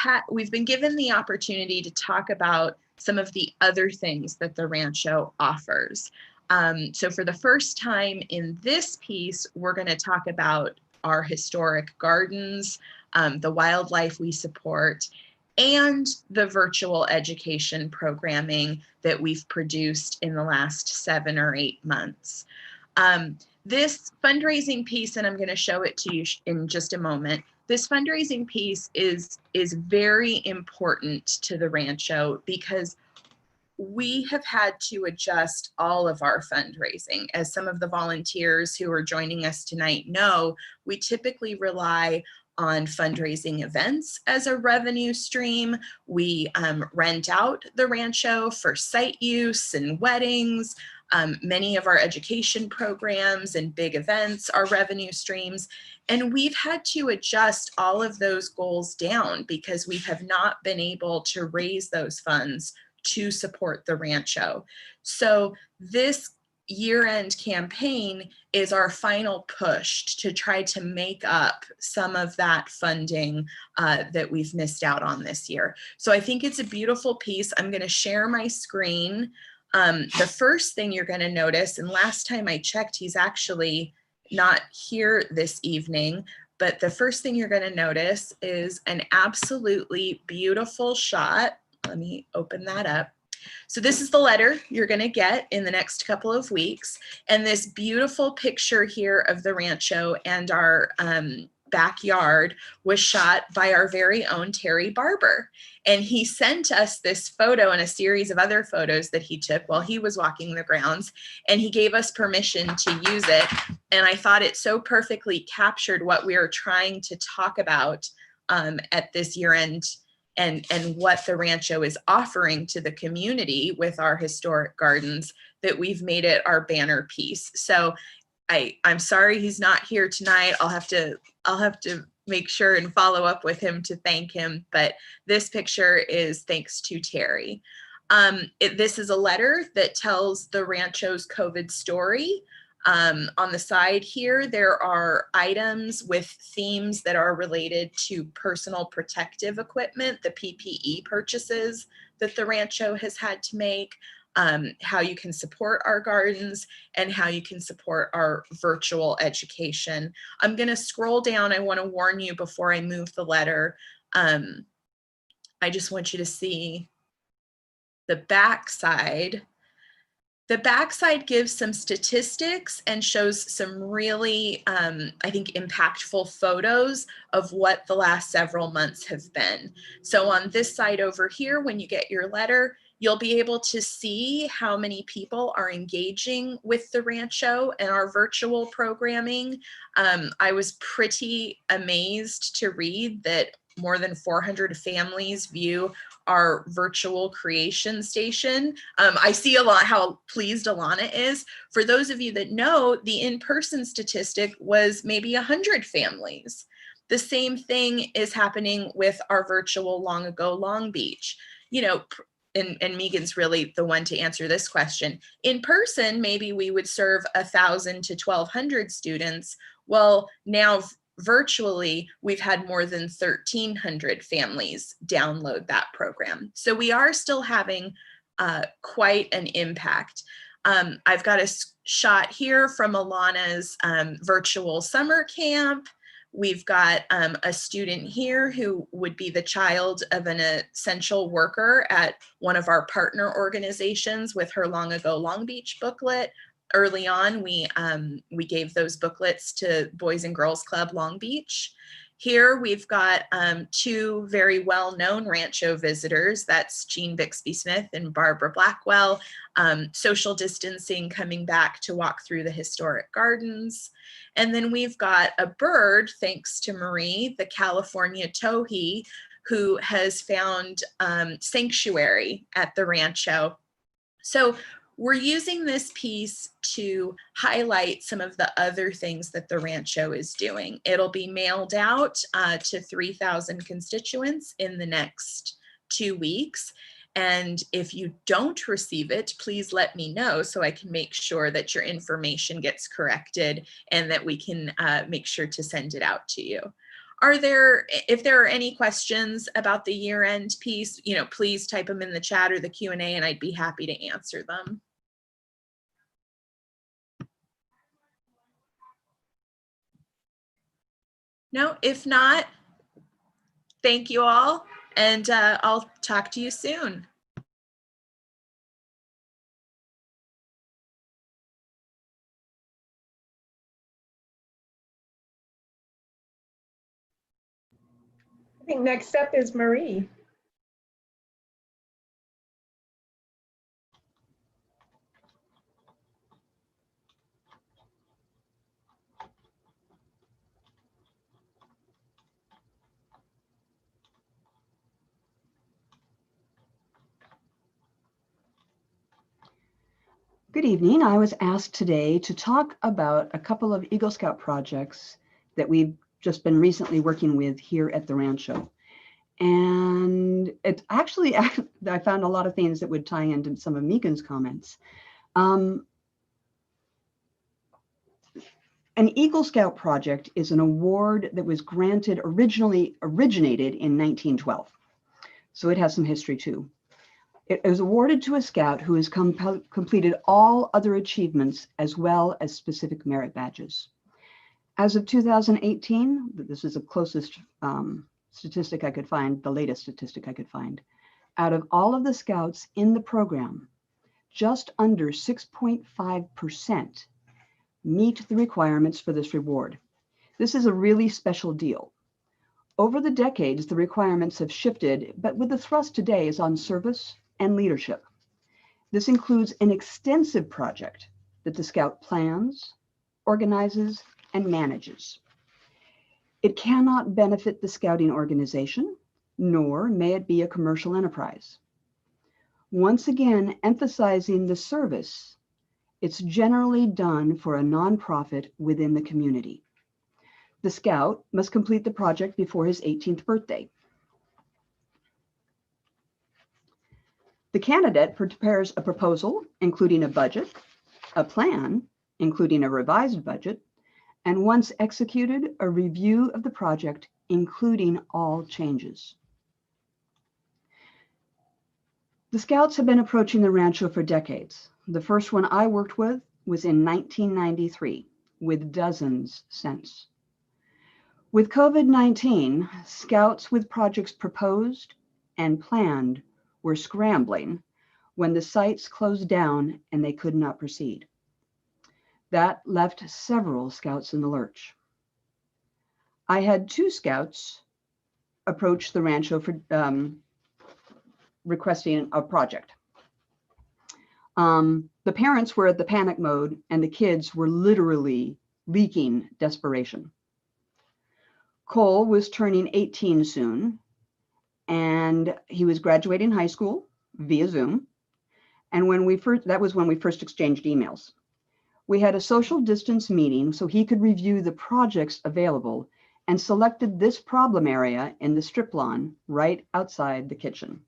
been given the opportunity to talk about some of the other things that the Rancho offers. So for the first time in this piece, we're going to talk about our historic gardens, the wildlife we support, and the virtual education programming that we've produced in the last 7 or 8 months. This fundraising piece, and I'm going to show it to you in just a moment, this fundraising piece is very important to the Rancho because we have had to adjust all of our fundraising. As some of the volunteers who are joining us tonight know, we typically rely on fundraising events as a revenue stream. We rent out the Rancho for site use and weddings. Many of our education programs and big events are revenue streams. And we've had to adjust all of those goals down because we have not been able to raise those funds to support the Rancho. So this year-end campaign is our final push to try to make up some of that funding that we've missed out on this year. So I think it's a beautiful piece. I'm going to share my screen. The first thing you're going to notice, and last time I checked, he's actually not here this evening, but the first thing you're going to notice is an absolutely beautiful shot. Let me open that up. So this is the letter you're going to get in the next couple of weeks. And this beautiful picture here of the Rancho and our backyard was shot by our very own Terry Barber. And he sent us this photo and a series of other photos that he took while he was walking the grounds. And he gave us permission to use it. And I thought it so perfectly captured what we are trying to talk about at this year-end and what the Rancho is offering to the community with our historic gardens, that we've made it our banner piece. So I'm sorry he's not here tonight. I'll have to make sure and follow up with him to thank him. But this picture is thanks to Terry. This is a letter that tells the Rancho's COVID story. On the side here, there are items with themes that are related to personal protective equipment, the PPE purchases that the Rancho has had to make, how you can support our gardens, and how you can support our virtual education. I'm going to scroll down. I want to warn you before I move the letter. I just want you to see the back side. The backside gives some statistics and shows some really, I think, impactful photos of what the last several months have been. So on this side over here, when you get your letter, you'll be able to see how many people are engaging with the Rancho and our virtual programming. I was pretty amazed to read that more than 400 families view our virtual creation station. I see a lot how pleased Alana is. For those of you that know, the in-person statistic was maybe 100 families. The same thing is happening with our virtual Long Ago Long Beach. You know, and Megan's really the one to answer this question. In person, maybe we would serve 1,000 to 1,200 students. Well, now virtually, we've had more than 1,300 families download that program. So we are still having quite an impact. I've got a shot here from Alana's virtual summer camp. We've got a student here who would be the child of an essential worker at one of our partner organizations with her Long Ago Long Beach booklet. early on, we gave those booklets to Boys and Girls Club Long Beach. Here we've got two very well-known Rancho visitors. That's Jean Bixby Smith and Barbara Blackwell. Social distancing, coming back to walk through the historic gardens. And then we've got a bird, thanks to Marie, the California towhee, who has found sanctuary at the Rancho. So we're using this piece to highlight some of the other things that the Rancho is doing. It'll be mailed out to 3,000 constituents in the next 2 weeks. And if you don't receive it, please let me know so I can make sure that your information gets corrected and that we can make sure to send it out to you. If there are any questions about the year-end piece, please type them in the chat or the Q&A and I'd be happy to answer them. No, if not, thank you all, and I'll talk to you soon. I think next up is Marie. Good evening. I was asked today to talk about a couple of Eagle Scout projects that we've just been recently working with here at the Rancho. And it actually, I found a lot of things that would tie into some of Megan's comments. An Eagle Scout project is an award that was originated in 1912. So it has some history too. It was awarded to a scout who has completed all other achievements as well as specific merit badges. As of 2018, this is the closest statistic I could find, the latest statistic I could find. Out of all of the scouts in the program, just under 6.5% meet the requirements for this reward. This is a really special deal. Over the decades, the requirements have shifted, but with the thrust today is on service and leadership. This includes an extensive project that the Scout plans, organizes, and manages. It cannot benefit the Scouting organization, nor may it be a commercial enterprise. Once again, emphasizing the service, it's generally done for a nonprofit within the community. The Scout must complete the project before his 18th birthday. The candidate prepares a proposal, including a budget, a plan, including a revised budget, and once executed, a review of the project, including all changes. The Scouts have been approaching the Rancho for decades. The first one I worked with was in 1993, with dozens since. With COVID-19, Scouts with projects proposed and planned were scrambling when the sites closed down and they could not proceed. That left several Scouts in the lurch. I had 2 Scouts approach the Rancho for requesting a project. The parents were at the panic mode and the kids were literally leaking desperation. Cole was turning 18 soon, and he was graduating high school via Zoom. And that was when we first exchanged emails. We had a social distance meeting so he could review the projects available and selected this problem area in the strip lawn right outside the kitchen.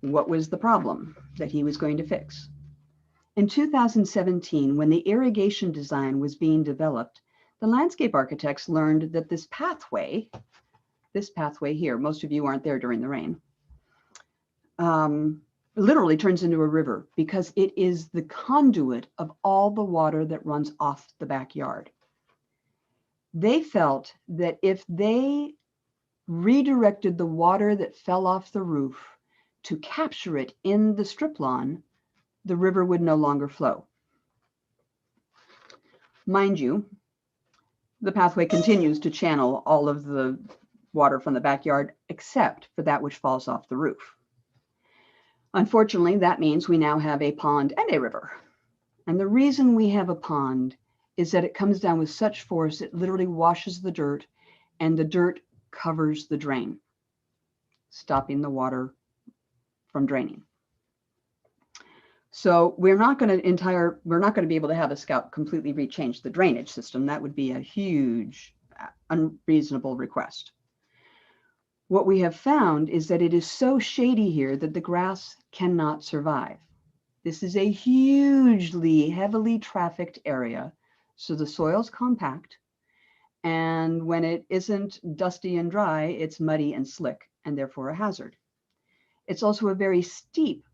What was the problem that he was going to fix? In 2017, when the irrigation design was being developed, the landscape architects learned that this pathway here, most of you aren't there during the rain, literally turns into a river because it is the conduit of all the water that runs off the backyard. They felt that if they redirected the water that fell off the roof to capture it in the strip lawn, the river would no longer flow. Mind you, the pathway continues to channel all of the water from the backyard, except for that which falls off the roof. Unfortunately, that means we now have a pond and a river. And the reason we have a pond is that it comes down with such force, it literally washes the dirt, and the dirt covers the drain, stopping the water from draining. So we're not going to be able to have a scout completely rechange the drainage system. That would be a huge, unreasonable request. What we have found is that it is so shady here that the grass cannot survive. This is a hugely heavily trafficked area, so the soil's compact, and when it isn't dusty and dry, it's muddy and slick, and therefore a hazard. It's also a very steep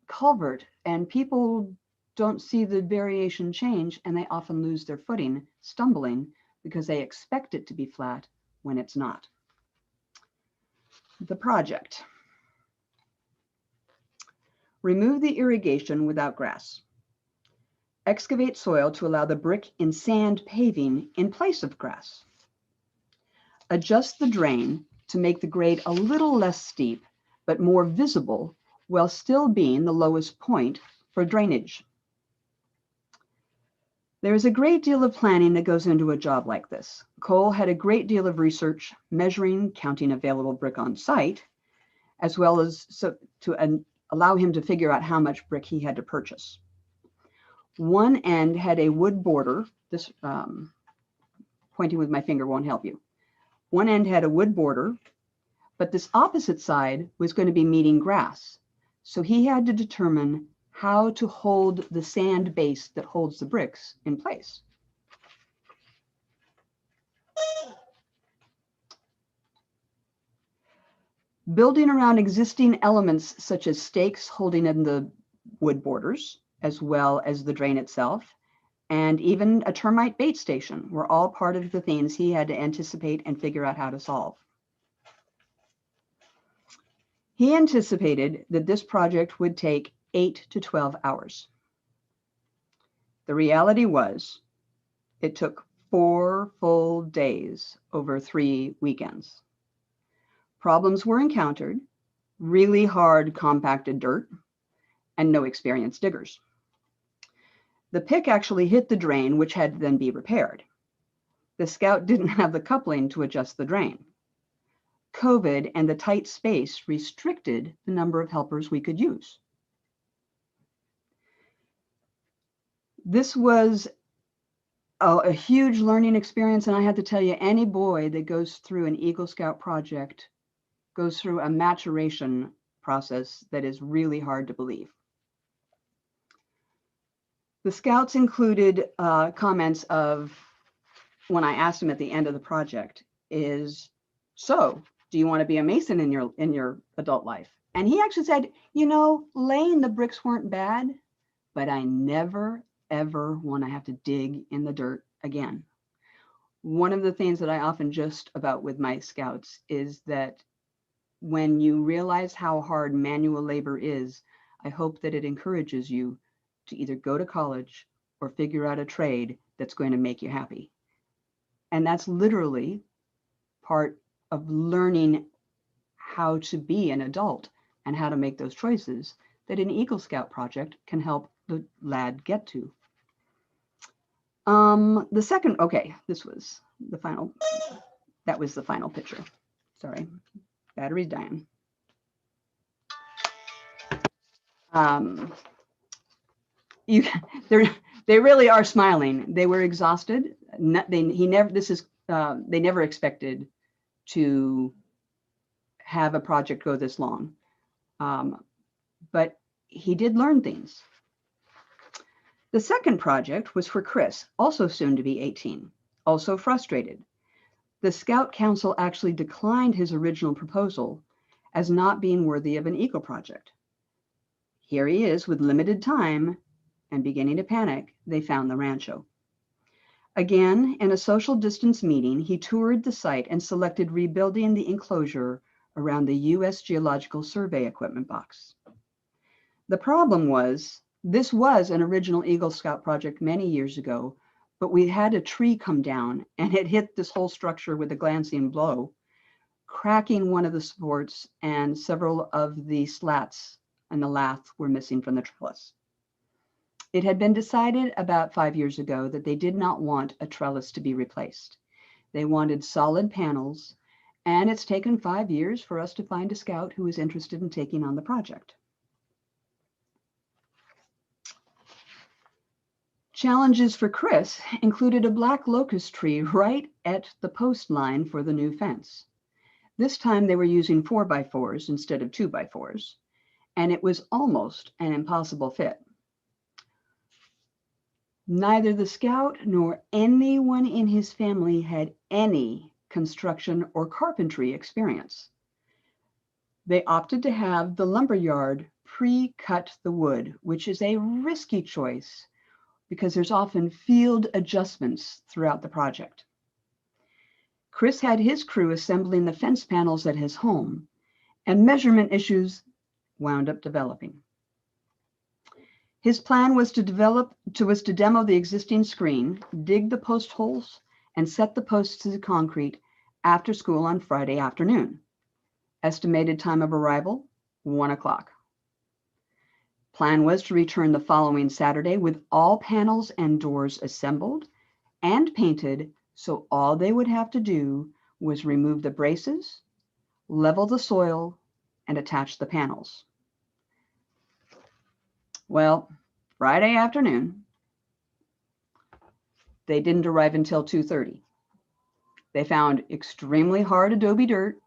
culvert, and people don't see the variation change, and they often lose their footing, stumbling, because they expect it to be flat when it's not. The project. Remove the irrigation without grass. Excavate soil to allow the brick and sand paving in place of grass. Adjust the drain to make the grade a little less steep, but more visible, while still being the lowest point for drainage. There is a great deal of planning that goes into a job like this. Cole had a great deal of research, measuring, counting available brick on site, as well as to allow him to figure out how much brick he had to purchase. One end had a wood border. This pointing with my finger won't help you. One end had a wood border, but this opposite side was going to be meeting grass. So he had to determine how to hold the sand base that holds the bricks in place. Building around existing elements such as stakes holding in the wood borders, as well as the drain itself, and even a termite bait station were all part of the things he had to anticipate and figure out how to solve. He anticipated that this project would take 8 to 12 hours. The reality was, it took 4 full days over 3 weekends. Problems were encountered, really hard compacted dirt, and no experienced diggers. The pick actually hit the drain, which had to then be repaired. The scout didn't have the coupling to adjust the drain. COVID and the tight space restricted the number of helpers we could use. This was a huge learning experience, and I have to tell you, any boy that goes through an Eagle Scout project goes through a maturation process that is really hard to believe. The scouts included comments of, when I asked him at the end of the project, is, so do you want to be a mason in your adult life? And he actually said, you know, laying the bricks weren't bad, but I never, ever want to have to dig in the dirt again. One of the things that I often just about with my scouts is that when you realize how hard manual labor is, I hope that it encourages you to either go to college or figure out a trade that's going to make you happy. And that's literally part of learning how to be an adult and how to make those choices that an Eagle Scout project can help the lad get to. The second, okay, this was the final, that was the final picture. Sorry, battery's dying. They really are smiling. They were exhausted. They never expected to have a project go this long. But he did learn things. The second project was for Chris, also soon to be 18, also frustrated. The Scout Council actually declined his original proposal as not being worthy of an Eagle project. Here he is with limited time, and beginning to panic, they found the rancho. Again, in a social distance meeting, he toured the site and selected rebuilding the enclosure around the U.S. Geological Survey equipment box. The problem was, this was an original Eagle Scout project many years ago, but we had a tree come down and it hit this whole structure with a glancing blow, cracking one of the supports, and several of the slats and the lath were missing from the trellis. It had been decided about 5 years ago that they did not want a trellis to be replaced. They wanted solid panels, and it's taken 5 years for us to find a scout who is interested in taking on the project. Challenges for Chris included a black locust tree right at the post line for the new fence. This time they were using 4x4s instead of 2x4s, and it was almost an impossible fit. Neither the scout nor anyone in his family had any construction or carpentry experience. They opted to have the lumberyard pre-cut the wood, which is a risky choice because there's often field adjustments throughout the project. Chris had his crew assembling the fence panels at his home, and measurement issues wound up developing. His plan was to demo the existing screen, dig the post holes, and set the posts to the concrete after school on Friday afternoon. Estimated time of arrival, 1 o'clock. Plan was to return the following Saturday with all panels and doors assembled and painted, so all they would have to do was remove the braces, level the soil, and attach the panels. Well, Friday afternoon, they didn't arrive until 2:30. They found extremely hard adobe dirt.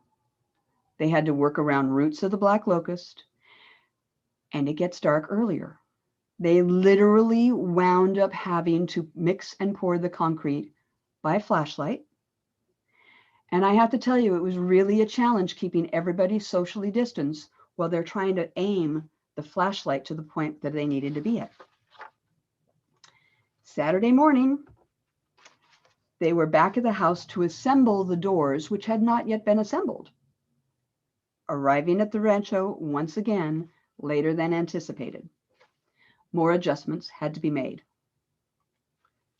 They had to work around roots of the black locust, and it gets dark earlier. They literally wound up having to mix and pour the concrete by flashlight. And I have to tell you, it was really a challenge keeping everybody socially distanced while they're trying to aim the flashlight to the point that they needed to be at. Saturday morning, they were back at the house to assemble the doors, which had not yet been assembled. Arriving at the rancho once again later than anticipated. More adjustments had to be made.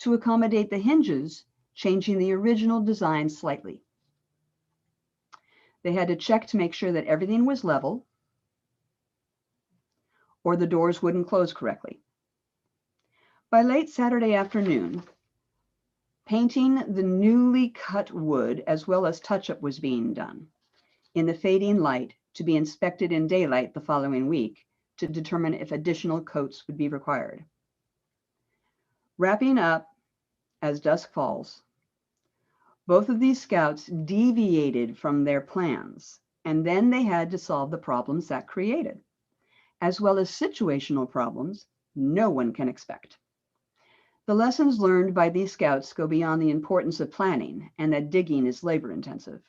To accommodate the hinges, changing the original design slightly. They had to check to make sure that everything was level or the doors wouldn't close correctly. By late Saturday afternoon, painting the newly cut wood as well as touch-up was being done in the fading light to be inspected in daylight the following week to determine if additional coats would be required. Wrapping up as dusk falls, both of these scouts deviated from their plans, and then they had to solve the problems that created, as well as situational problems no one can expect. The lessons learned by these scouts go beyond the importance of planning and that digging is labor intensive.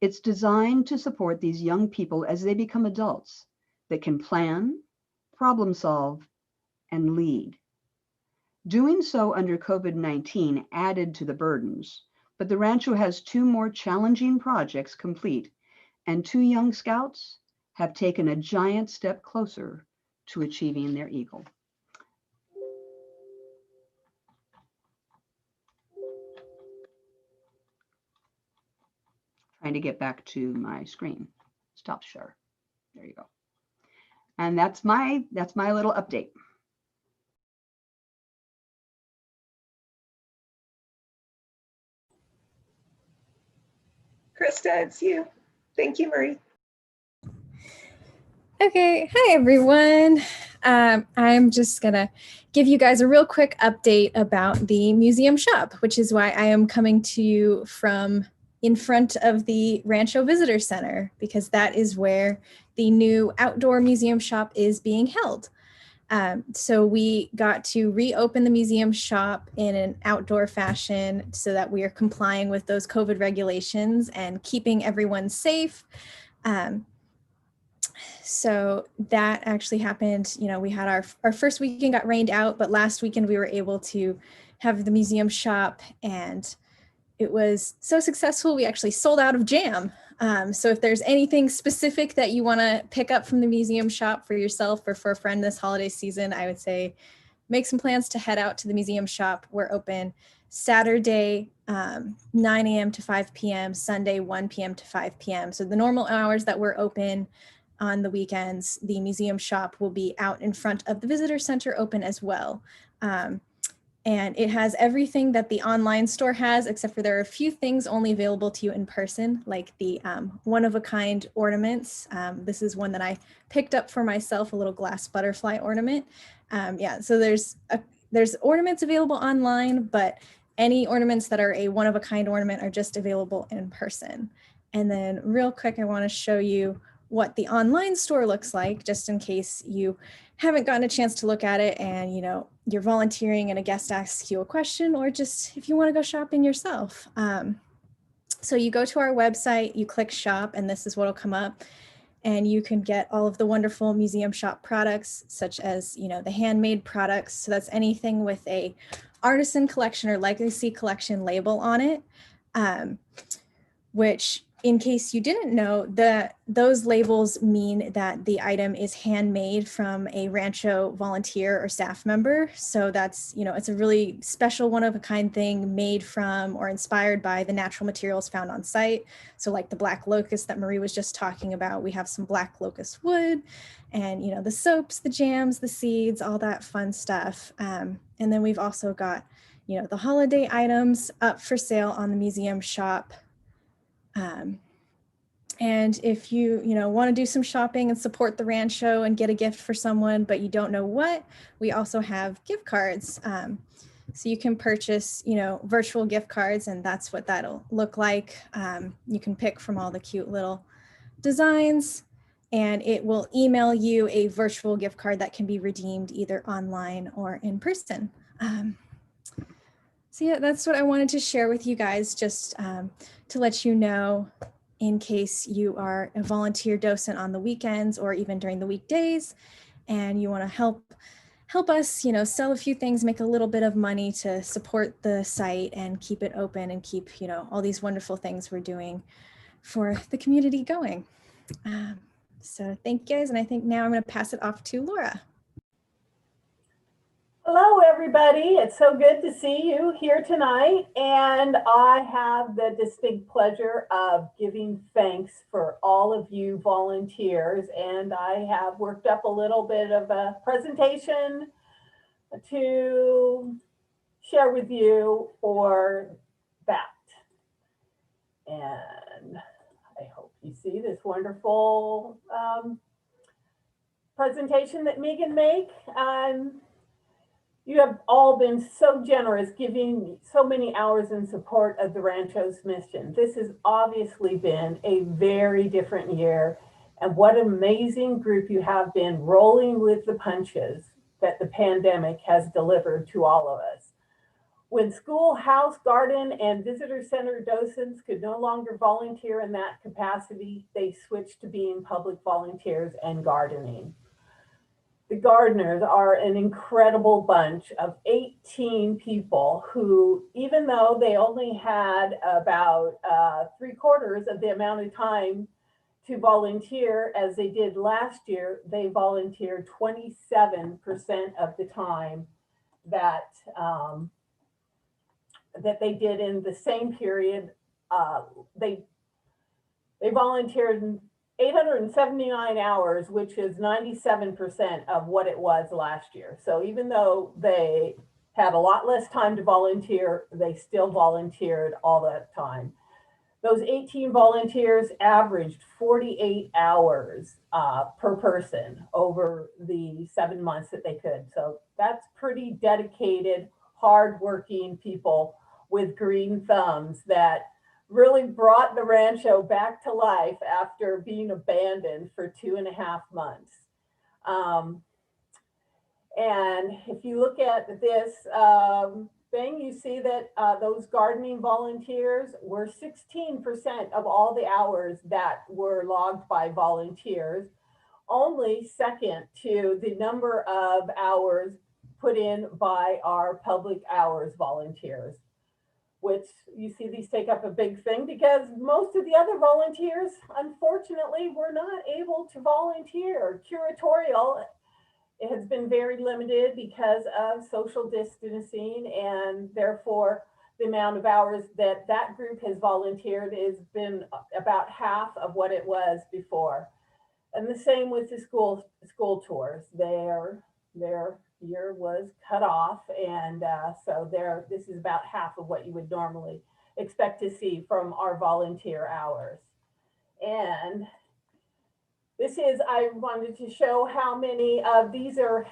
It's designed to support these young people as they become adults that can plan, problem solve, and lead. Doing so under COVID-19 added to the burdens, but the rancho has 2 more challenging projects complete, and 2 young scouts have taken a giant step closer to achieving their eagle. Trying to get back to my screen. Stop share. There you go. And that's my little update. Krista, it's you. Thank you, Marie. Okay, hi everyone. I'm just gonna give you guys a real quick update about the museum shop, which is why I am coming to you from in front of the Rancho Visitor Center, because that is where the new outdoor museum shop is being held. So we got to reopen the museum shop in an outdoor fashion so that we are complying with those COVID regulations and keeping everyone safe. So that actually happened. You know, we had our first weekend got rained out, but last weekend we were able to have the museum shop, and it was so successful. We actually sold out of jam. So if there's anything specific that you want to pick up from the museum shop for yourself or for a friend this holiday season, I would say make some plans to head out to the museum shop. We're open Saturday, 9 a.m. to 5 p.m., Sunday, 1 p.m. to 5 p.m. So the normal hours that we're open on the weekends, the museum shop will be out in front of the visitor center open as well. And it has everything that the online store has, except for there are a few things only available to you in person, like the one-of-a-kind ornaments. This is one that I picked up for myself, a little glass butterfly ornament. Yeah, so there's ornaments available online, but any ornaments that are a one-of-a-kind ornament are just available in person. And then real quick, I want to show you what the online store looks like, just in case you haven't gotten a chance to look at it and you're volunteering and a guest asks you a question, or just if you want to go shopping yourself. So you go to our website, you click shop, and this is what will come up. And you can get all of the wonderful museum shop products, such as the handmade products. So that's anything with a artisan collection or legacy collection label on it, which, in case you didn't know, those labels mean that the item is handmade from a Rancho volunteer or staff member. So that's, it's a really special one-of-a-kind thing made from or inspired by the natural materials found on site. So like the black locust that Marie was just talking about, we have some black locust wood and, the soaps, the jams, the seeds, all that fun stuff. And then we've also got, the holiday items up for sale on the museum shop. And if you want to do some shopping and support the Rancho and get a gift for someone, but you don't know what, we also have gift cards. So you can purchase, virtual gift cards, and that's what that'll look like. You can pick from all the cute little designs, and it will email you a virtual gift card that can be redeemed either online or in person. So yeah, that's what I wanted to share with you guys, just to let you know, in case you are a volunteer docent on the weekends or even during the weekdays, and you want to help us, sell a few things, make a little bit of money to support the site and keep it open and keep, all these wonderful things we're doing for the community going. So thank you guys. And I think now I'm going to pass it off to Laura. Hello, everybody. It's so good to see you here tonight. And I have the distinct pleasure of giving thanks for all of you volunteers. And I have worked up a little bit of a presentation to share with you for that. And I hope you see this wonderful presentation that Megan made. You have all been so generous, giving so many hours in support of the Rancho's mission. This has obviously been a very different year, and what an amazing group you have been, rolling with the punches that the pandemic has delivered to all of us. When school, house, garden, and visitor center docents could no longer volunteer in that capacity, they switched to being public volunteers and gardening. The gardeners are an incredible bunch of 18 people who, even though they only had about 3/4 of the amount of time to volunteer as they did last year, they volunteered 27% of the time that they did in the same period. They volunteered 879 hours, which is 97% of what it was last year. So even though they had a lot less time to volunteer, they still volunteered all that time. Those 18 volunteers averaged 48 hours per person over the 7 months that they could. So that's pretty dedicated, hardworking people with green thumbs that really brought the Rancho back to life after being abandoned for 2.5 months. And if you look at this thing, you see that those gardening volunteers were 16% of all the hours that were logged by volunteers, only second to the number of hours put in by our public hours volunteers, which you see these take up a big thing because most of the other volunteers, unfortunately, were not able to volunteer. Curatorial It has been very limited because of social distancing, and therefore the amount of hours that that group has volunteered has been about half of what it was before. And the same with the school tours. Their year was cut off, and so this is about half of what you would normally expect to see from our volunteer hours. And this is, I wanted to show how many of these are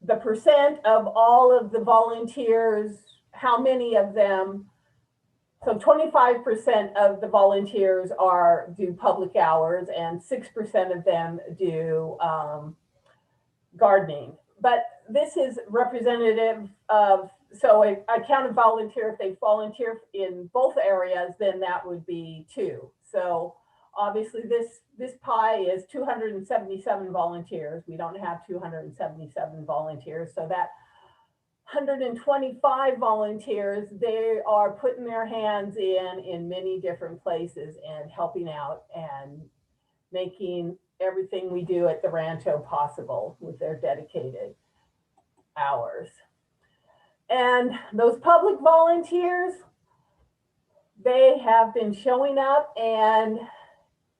the percent of all of the volunteers, how many of them. So 25% of the volunteers do public hours, and 6% of them do gardening. But this is representative of, so I counted volunteer. If they volunteer in both areas, then that would be 2. So obviously this pie is 277 volunteers. We don't have 277 volunteers. So that 125 volunteers, they are putting their hands in many different places and helping out and making everything we do at the Rancho possible with their dedicated hours. And those public volunteers, they have been showing up, and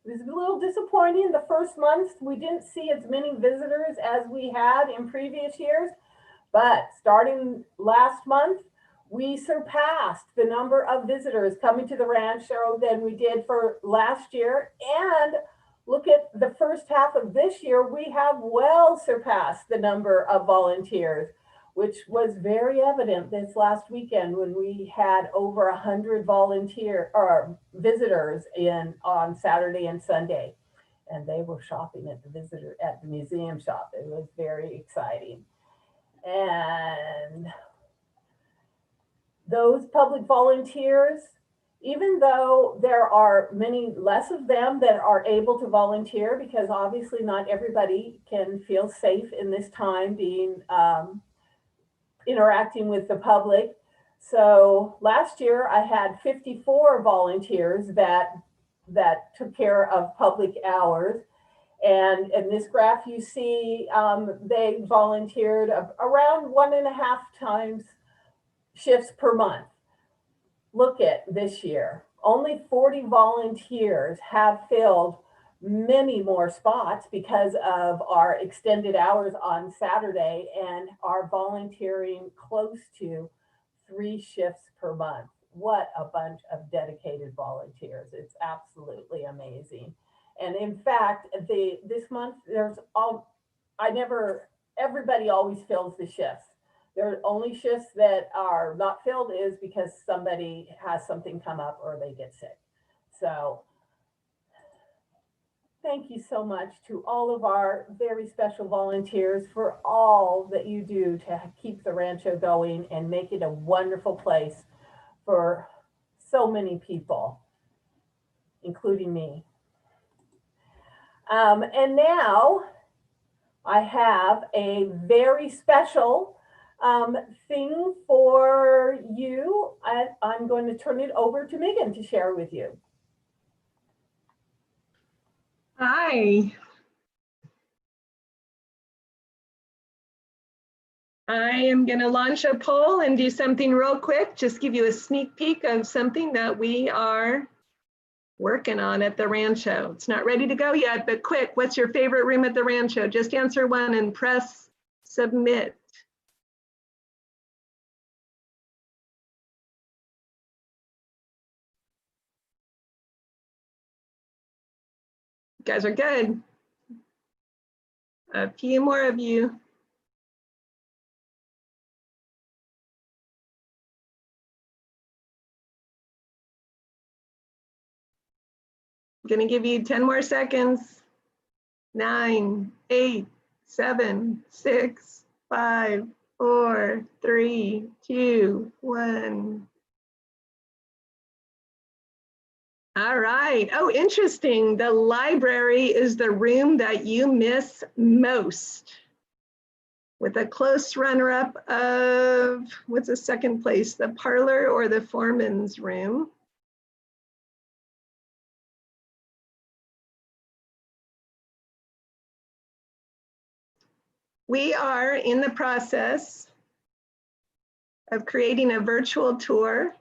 it was a little disappointing. The first month, we didn't see as many visitors as we had in previous years, but starting last month, we surpassed the number of visitors coming to the Rancho than we did for last year. And look at the first half of this year, we have well surpassed the number of volunteers, which was very evident this last weekend when we had over 100 visitors on Saturday and Sunday, and they were shopping at the museum shop. It was very exciting. And those public volunteers, even though there are many less of them that are able to volunteer, because obviously not everybody can feel safe in this time being interacting with the public. So last year I had 54 volunteers that took care of public hours. And in this graph, you see they volunteered around 1.5 times shifts per month. Look at this year, only 40 volunteers have filled many more spots because of our extended hours on Saturday, and are volunteering close to 3 shifts per month. What a bunch of dedicated volunteers. It's absolutely amazing. And in fact, this month, everybody always fills the shifts. There are only shifts that are not filled is because somebody has something come up or they get sick. So thank you so much to all of our very special volunteers for all that you do to keep the Rancho going and make it a wonderful place for so many people, including me. And now I have a very special thing for you. I'm going to turn it over to Megan to share with you. Hi. I am going to launch a poll and do something real quick, just give you a sneak peek of something that we are working on at the Rancho. It's not ready to go yet, but quick, what's your favorite room at the Rancho? Just answer one and press submit. You guys are good. A few more of you. I'm gonna give you 10 more seconds. 9, 8, 7, 6, 5, 4, 3, 2, 1. All right. Oh, interesting. The library is the room that you miss most, with a close runner-up of, what's the second place? The parlor or the foreman's room? We are in the process of creating a virtual tour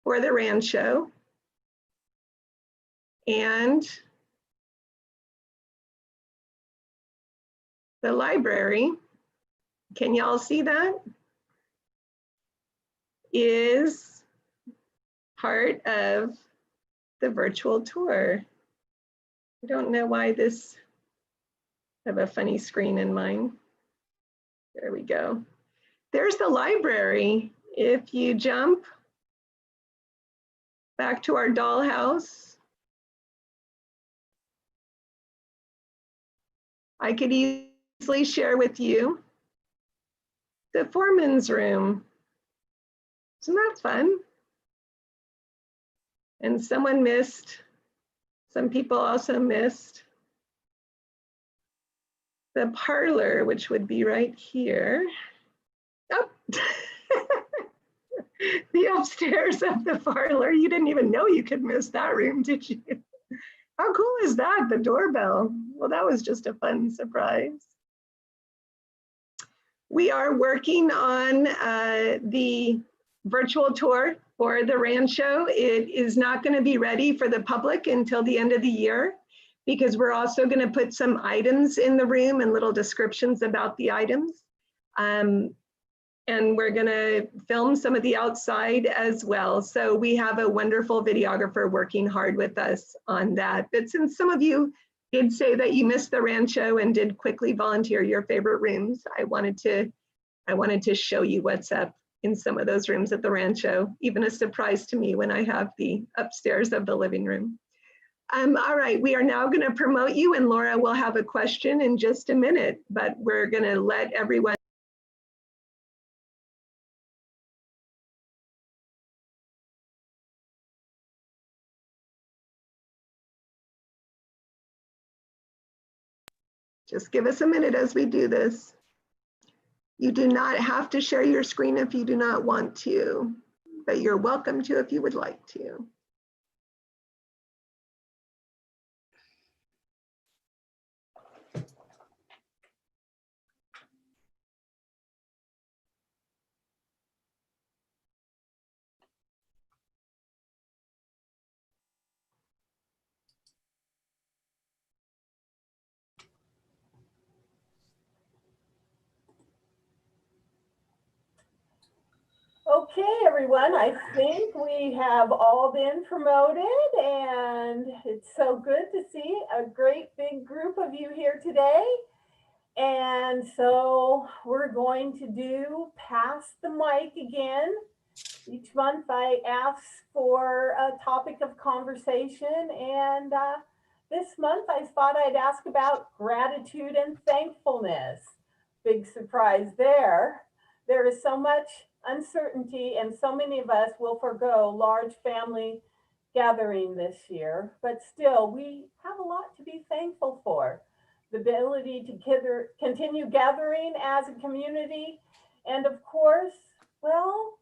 for the Rancho. And the library, can y'all see that? Is part of the virtual tour. I don't know why this, I have a funny screen in mine. There we go. There's the library. If you jump back to our dollhouse, I could easily share with you the foreman's room. Isn't that fun? And someone missed, some people also missed the parlor, which would be right here. Oh, the upstairs of the parlor. You didn't even know you could miss that room, did you? How cool is that, the doorbell? Well, that was just a fun surprise. We are working on the virtual tour for the Rancho. It is not going to be ready for the public until the end of the year, because we're also going to put some items in the room and little descriptions about the items. And we're going to film some of the outside as well. So we have a wonderful videographer working hard with us on that. But since some of you did say that you missed the Rancho and did quickly volunteer your favorite rooms, I wanted to show you what's up in some of those rooms at the Rancho. Even a surprise to me when I have the upstairs of the living room. All right, we are now going to promote you, and Laura will have a question in just a minute, but we're going to let everyone. Just give us a minute as we do this. You do not have to share your screen if you do not want to, but you're welcome to if you would like to. Okay, everyone, I think we have all been promoted, and it's so good to see a great big group of you here today. And so we're going to do Pass the Mic again. Each month I ask for a topic of conversation, and this month I thought I'd ask about gratitude and thankfulness. Big surprise there. There is so much uncertainty, and so many of us will forgo large family gathering this year, but still we have a lot to be thankful for. The ability to continue gathering as a community, and of course, well,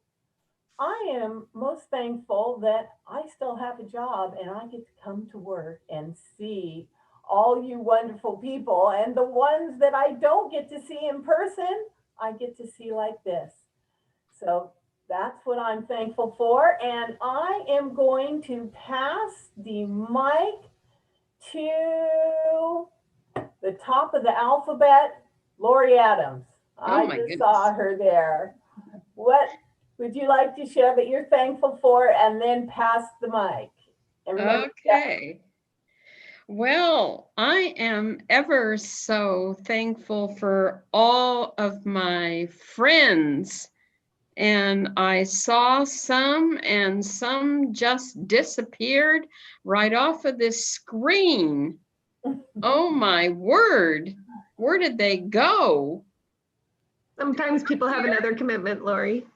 I am most thankful that I still have a job and I get to come to work and see all you wonderful people, and the ones that I don't get to see in person, I get to see like this. So that's what I'm thankful for. And I am going to pass the mic to the top of the alphabet, Lori Adams. I just saw her there. What would you like to share that you're thankful for, and then pass the mic? Okay. Well, I am ever so thankful for all of my friends. And I saw some, and some just disappeared right off of this screen. Oh my word, where did they go? Sometimes people have another commitment, Lori.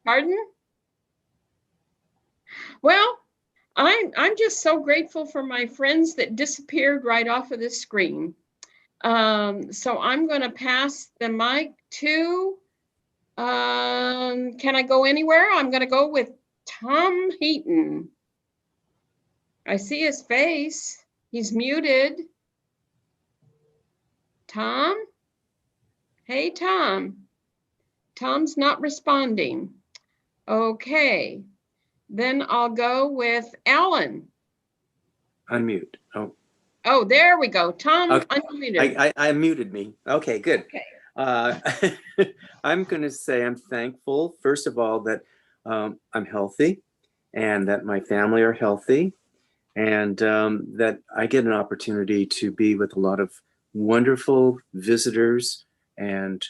Pardon? Well, I'm just so grateful for my friends that disappeared right off of the screen. So I'm going to pass the mic to, can I go anywhere? I'm going to go with Tom Heaton. I see his face. He's muted. Tom? Hey, Tom. Tom's not responding. Okay, then I'll go with Alan. Unmute. Oh, Oh, there we go. Tom okay. unmuted. I muted me. Okay, good. Okay. I'm going to say I'm thankful, first of all, that I'm healthy and that my family are healthy, and that I get an opportunity to be with a lot of wonderful visitors and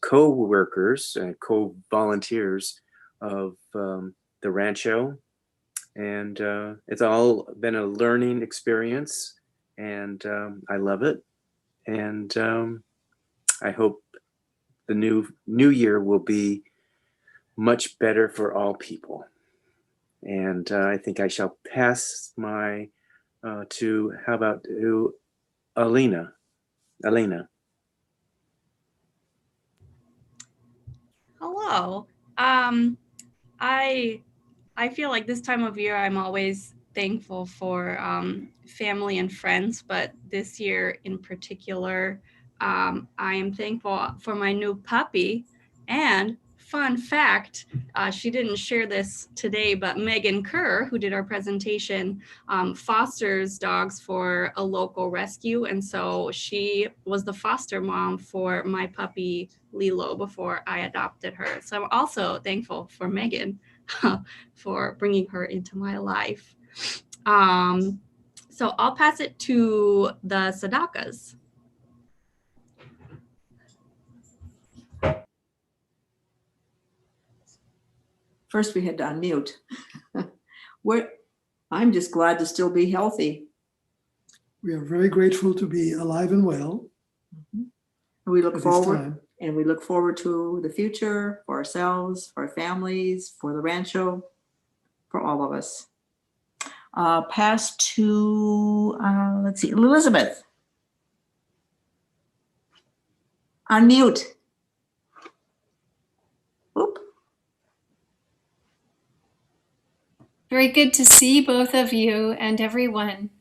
co-workers and co-volunteers of the Rancho. And it's all been a learning experience, and I love it. And I hope the new year will be much better for all people. And I think I shall pass my to, how about to Alina? Hello. I feel like this time of year I'm always thankful for family and friends, but this year in particular, I am thankful for my new puppy. And fun fact, she didn't share this today, but Megan Kerr, who did our presentation, fosters dogs for a local rescue. And so she was the foster mom for my puppy Lilo before I adopted her. So I'm also thankful for Megan for bringing her into my life. So I'll pass it to the Sadakas. First, we had to unmute. I'm just glad to still be healthy. We are very grateful to be alive and well. We look forward, and we look forward to the future for ourselves, for our families, for the Rancho, for all of us. Pass to, let's see, Elizabeth. Unmute. Oop. Very good to see both of you and everyone.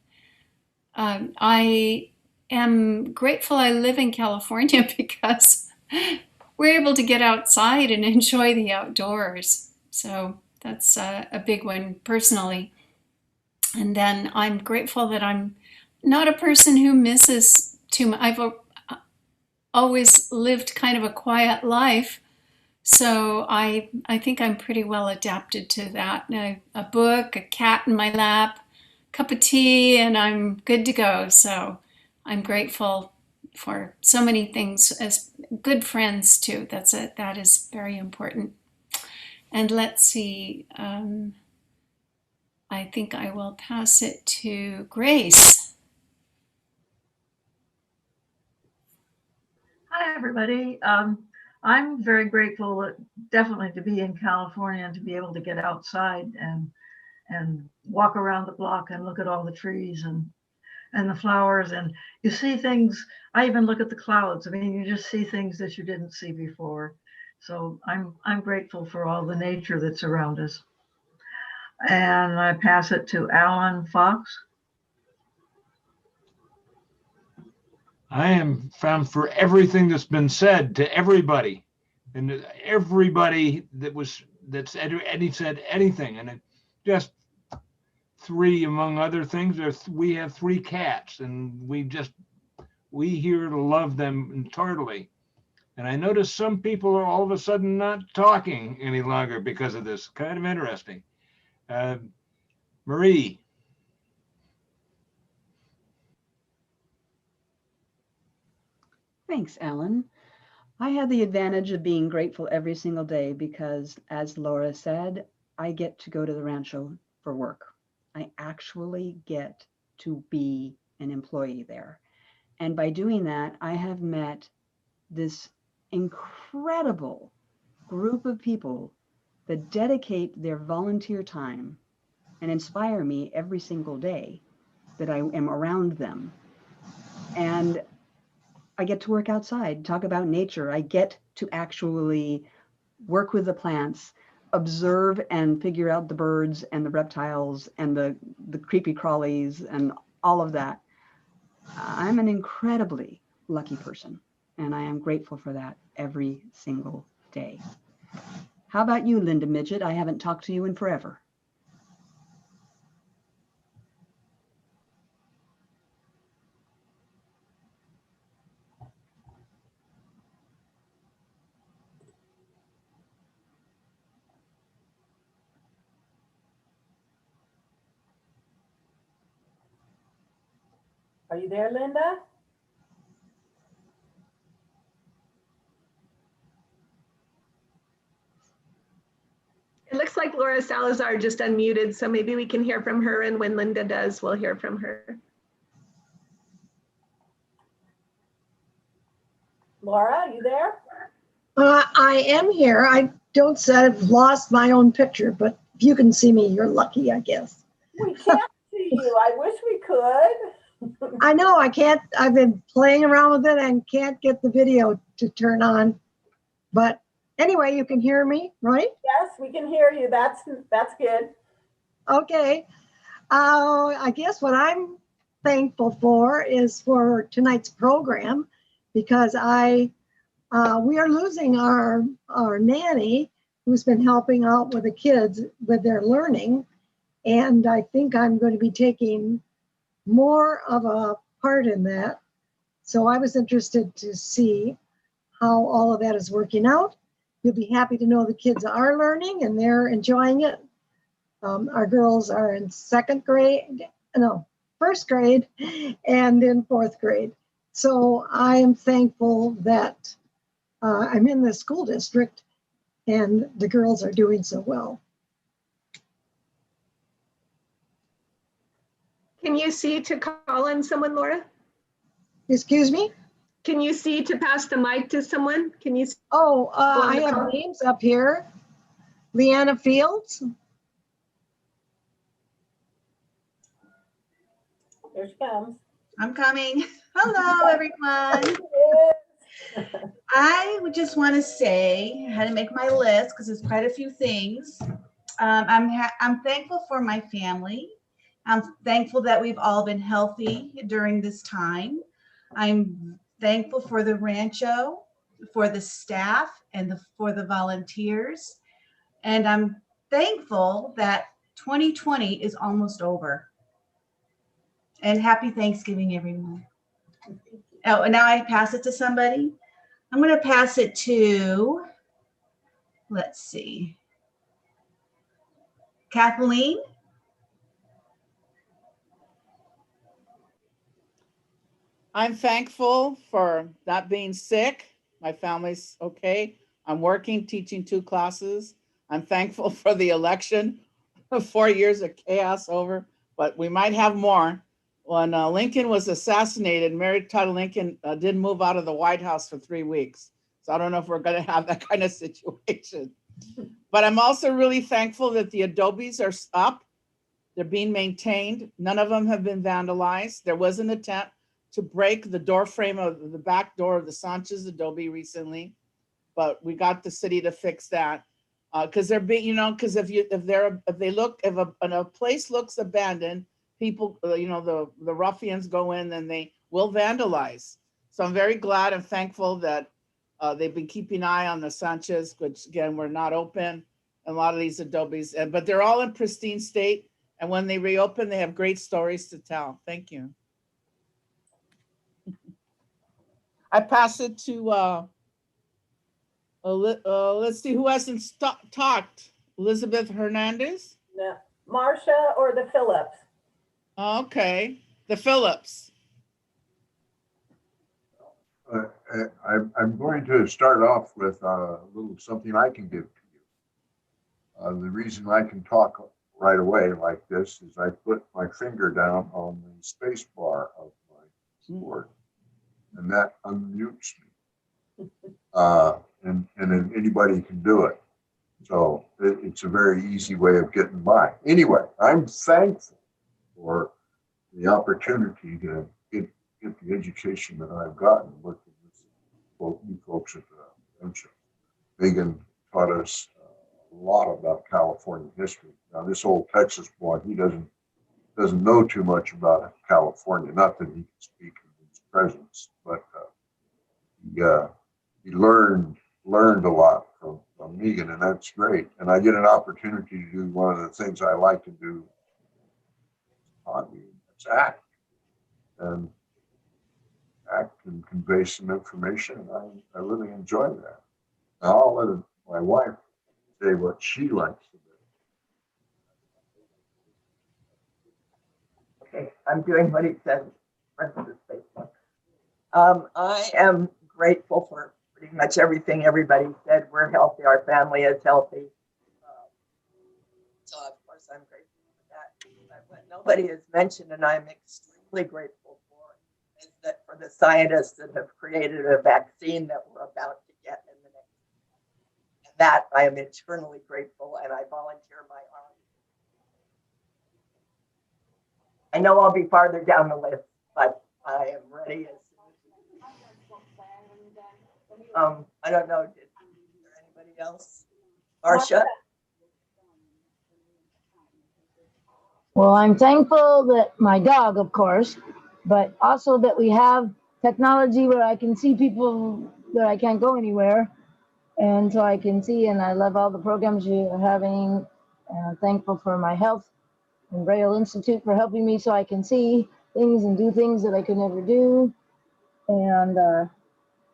I am grateful I live in California because we're able to get outside and enjoy the outdoors. So that's a big one personally. And then I'm grateful that I'm not a person who misses too much. I've always lived kind of a quiet life. So I think I'm pretty well adapted to that. A book, a cat in my lap, cup of tea, and I'm good to go. So I'm grateful for so many things as good friends too. That is very important. And let's see, I think I will pass it to Grace. Hi, everybody. I'm very grateful definitely to be in California and to be able to get outside and walk around the block and look at all the trees and the flowers, and you see things. I even look at the clouds. I mean, you just see things that you didn't see before. So I'm grateful for all the nature that's around us. And I pass it to Alan Fox. I am found for everything that's been said to everybody, and everybody that said anything, and it just three, among other things, we have 3 cats, and we here to love them entirely. And I notice some people are all of a sudden not talking any longer because of this. Kind of interesting. Marie. Thanks, Alan. I had the advantage of being grateful every single day because, as Laura said, I get to go to the Rancho for work. I actually get to be an employee there. And by doing that, I have met this incredible group of people that dedicate their volunteer time and inspire me every single day that I am around them. And I get to work outside, talk about nature. I get to actually work with the plants, observe and figure out the birds and the reptiles and the creepy crawlies and all of that. I'm an incredibly lucky person. And I am grateful for that every single day. How about you, Linda Midget? I haven't talked to you in forever. Are you there, Linda? It looks like Laura Salazar just unmuted, so maybe we can hear from her, and when Linda does, we'll hear from her. Laura, you there? I am here. I don't say I've lost my own picture, but if you can see me, you're lucky, I guess. We can't see you. I wish we could. I know I can't. I've been playing around with it and can't get the video to turn on. But anyway, you can hear me, right? Yes, we can hear you. That's good. Okay. I guess what I'm thankful for is for tonight's program, because we are losing our nanny who's been helping out with the kids with their learning. And I think I'm going to be taking more of a part in that. So I was interested to see how all of that is working out. You'll be happy to know the kids are learning and they're enjoying it. Our girls are in first grade and in fourth grade. So I am thankful that I'm in the school district and the girls are doing so well. Can you see to call on someone, Laura? Excuse me? Can you see to pass the mic to someone? Can you? I have names up here. Leanna Fields. Here she comes. I'm coming. Hello, everyone. I would just want to say, I had to make my list because there's quite a few things. I'm thankful for my family. I'm thankful that we've all been healthy during this time. I'm thankful for the Rancho, for the staff, and for the volunteers. And I'm thankful that 2020 is almost over. And happy Thanksgiving, everyone. Oh, and now I pass it to somebody. I'm going to pass it to, let's see, Kathleen. I'm thankful for not being sick. My family's okay. I'm working, teaching 2 classes. I'm thankful for the election. 4 years of chaos over, but we might have more. When Lincoln was assassinated, Mary Tyler Lincoln didn't move out of the White House for 3 weeks. So I don't know if we're going to have that kind of situation. But I'm also really thankful that the adobes are up. They're being maintained. None of them have been vandalized. There was an attempt to break the door frame of the back door of the Sanchez adobe recently, but we got the city to fix that. Because they're being, because if a place looks abandoned, people, the ruffians go in and they will vandalize. So I'm very glad and thankful that they've been keeping an eye on the Sanchez, which again, we're not open, a lot of these adobes, but they're all in pristine state. And when they reopen, they have great stories to tell. Thank you. I pass it to, let's see, who hasn't talked? Elizabeth Hernandez? No. Marcia or the Phillips? Okay, the Phillips. I'm going to start off with a little something I can give to you. The reason I can talk right away like this is I put my finger down on the space bar of my keyboard, and that unmutes me. And then anybody can do it. So it's a very easy way of getting by. Anyway, I'm thankful for the opportunity to get the education that I've gotten working with you folks at the Rancho. Megan taught us a lot about California history. Now, this old Texas boy, he doesn't know too much about California. Not that he can speak in his presence, but he learned a lot from Megan, and that's great. And I get an opportunity to do one of the things I like to do. It's act and convey some information. And I really enjoy that. Now I'll let my wife say what she likes to do. Okay, I'm doing what he said. I am grateful for pretty much everything everybody said. We're healthy. Our family is healthy. So of course I'm grateful for that. But what nobody has mentioned, and I'm extremely grateful for, is that for the scientists that have created a vaccine that we're about to get in the next year. And that I am eternally grateful, and I volunteer my arm. I know I'll be farther down the list, but I am ready as I don't know, is there anybody else? Marcia? Well, I'm thankful that my dog, of course, but also that we have technology where I can see people that I can't go anywhere. And so I can see, and I love all the programs you're having. And I'm thankful for my health and Braille Institute for helping me so I can see things and do things that I could never do. And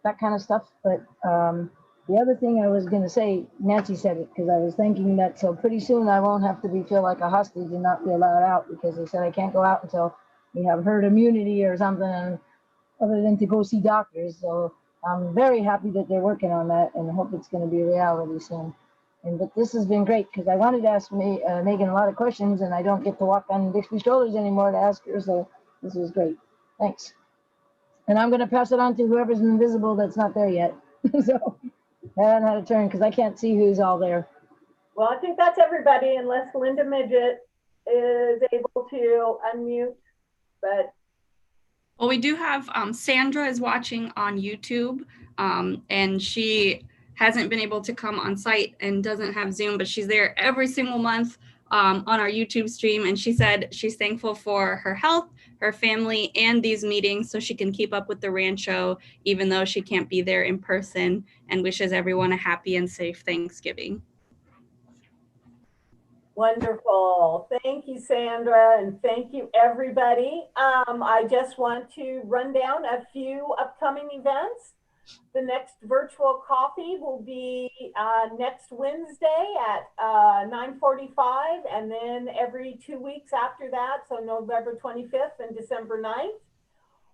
that kind of stuff. But the other thing I was going to say, Nancy said it, because I was thinking that so pretty soon I won't have to feel like a hostage and not be allowed out, because they said I can't go out until we have herd immunity or something, other than to go see doctors. So I'm very happy that they're working on that, and hope it's going to be a reality soon. But this has been great, because I wanted to ask Megan a lot of questions, and I don't get to walk on Bixby strollers anymore to ask her. So this was great. Thanks. And I'm going to pass it on to whoever's invisible that's not there yet. So I don't know how to turn, because I can't see who's all there. Well, I think that's everybody, unless Linda Midget is able to unmute. But well, we do have Sandra is watching on YouTube, and she hasn't been able to come on site and doesn't have Zoom, but she's there every single month on our YouTube stream. And she said she's thankful for her health, her family, and these meetings so she can keep up with the Rancho, even though she can't be there in person, and wishes everyone a happy and safe Thanksgiving. Wonderful. Thank you, Sandra, and thank you, everybody. I just want to run down a few upcoming events. The next virtual coffee will be next Wednesday at 9:45, and then every 2 weeks after that, so November 25th and December 9th.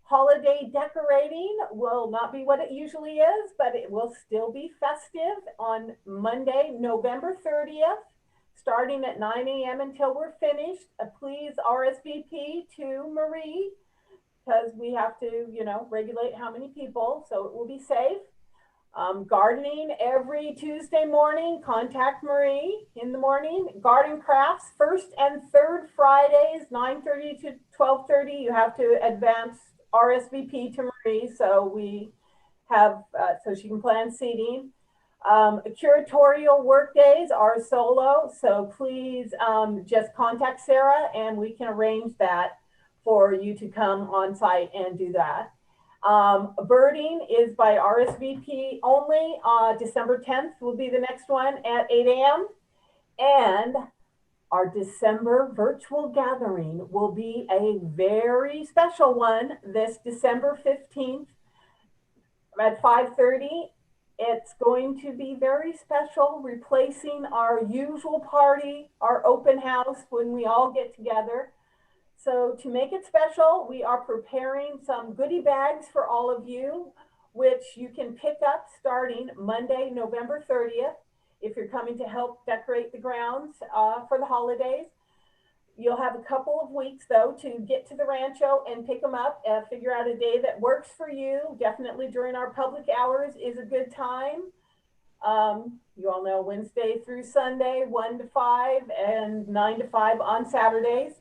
Holiday decorating will not be what it usually is, but it will still be festive on Monday, November 30th, starting at 9 a.m. until we're finished. Please RSVP to Marie, because we have to, regulate how many people, so it will be safe. Gardening every Tuesday morning, contact Marie in the morning. Garden crafts, first and third Fridays, 9:30 to 12:30. You have to advance RSVP to Marie, so we have, so she can plan seating. Curatorial work days are solo, so please just contact Sarah and we can arrange that for you to come on site and do that. Birding is by RSVP only. December 10th will be the next one at 8 a.m. And our December virtual gathering will be a very special one this December 15th at 5:30. It's going to be very special, replacing our usual party, our open house when we all get together. So to make it special, we are preparing some goodie bags for all of you, which you can pick up starting Monday, November 30th. If you're coming to help decorate the grounds for the holidays. You'll have a couple of weeks, though, to get to the Rancho and pick them up, figure out a day that works for you. Definitely during our public hours is a good time. You all know Wednesday through Sunday, 1 to 5 and 9 to 5 on Saturdays.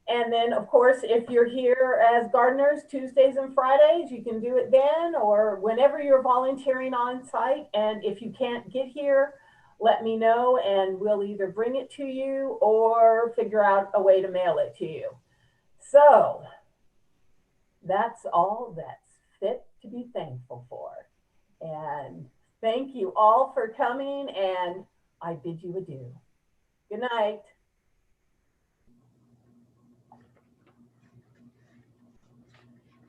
And then, of course, if you're here as gardeners, Tuesdays and Fridays, you can do it then or whenever you're volunteering on site. And if you can't get here, let me know and we'll either bring it to you or figure out a way to mail it to you. So that's all that's fit to be thankful for. And thank you all for coming, and I bid you adieu. Good night.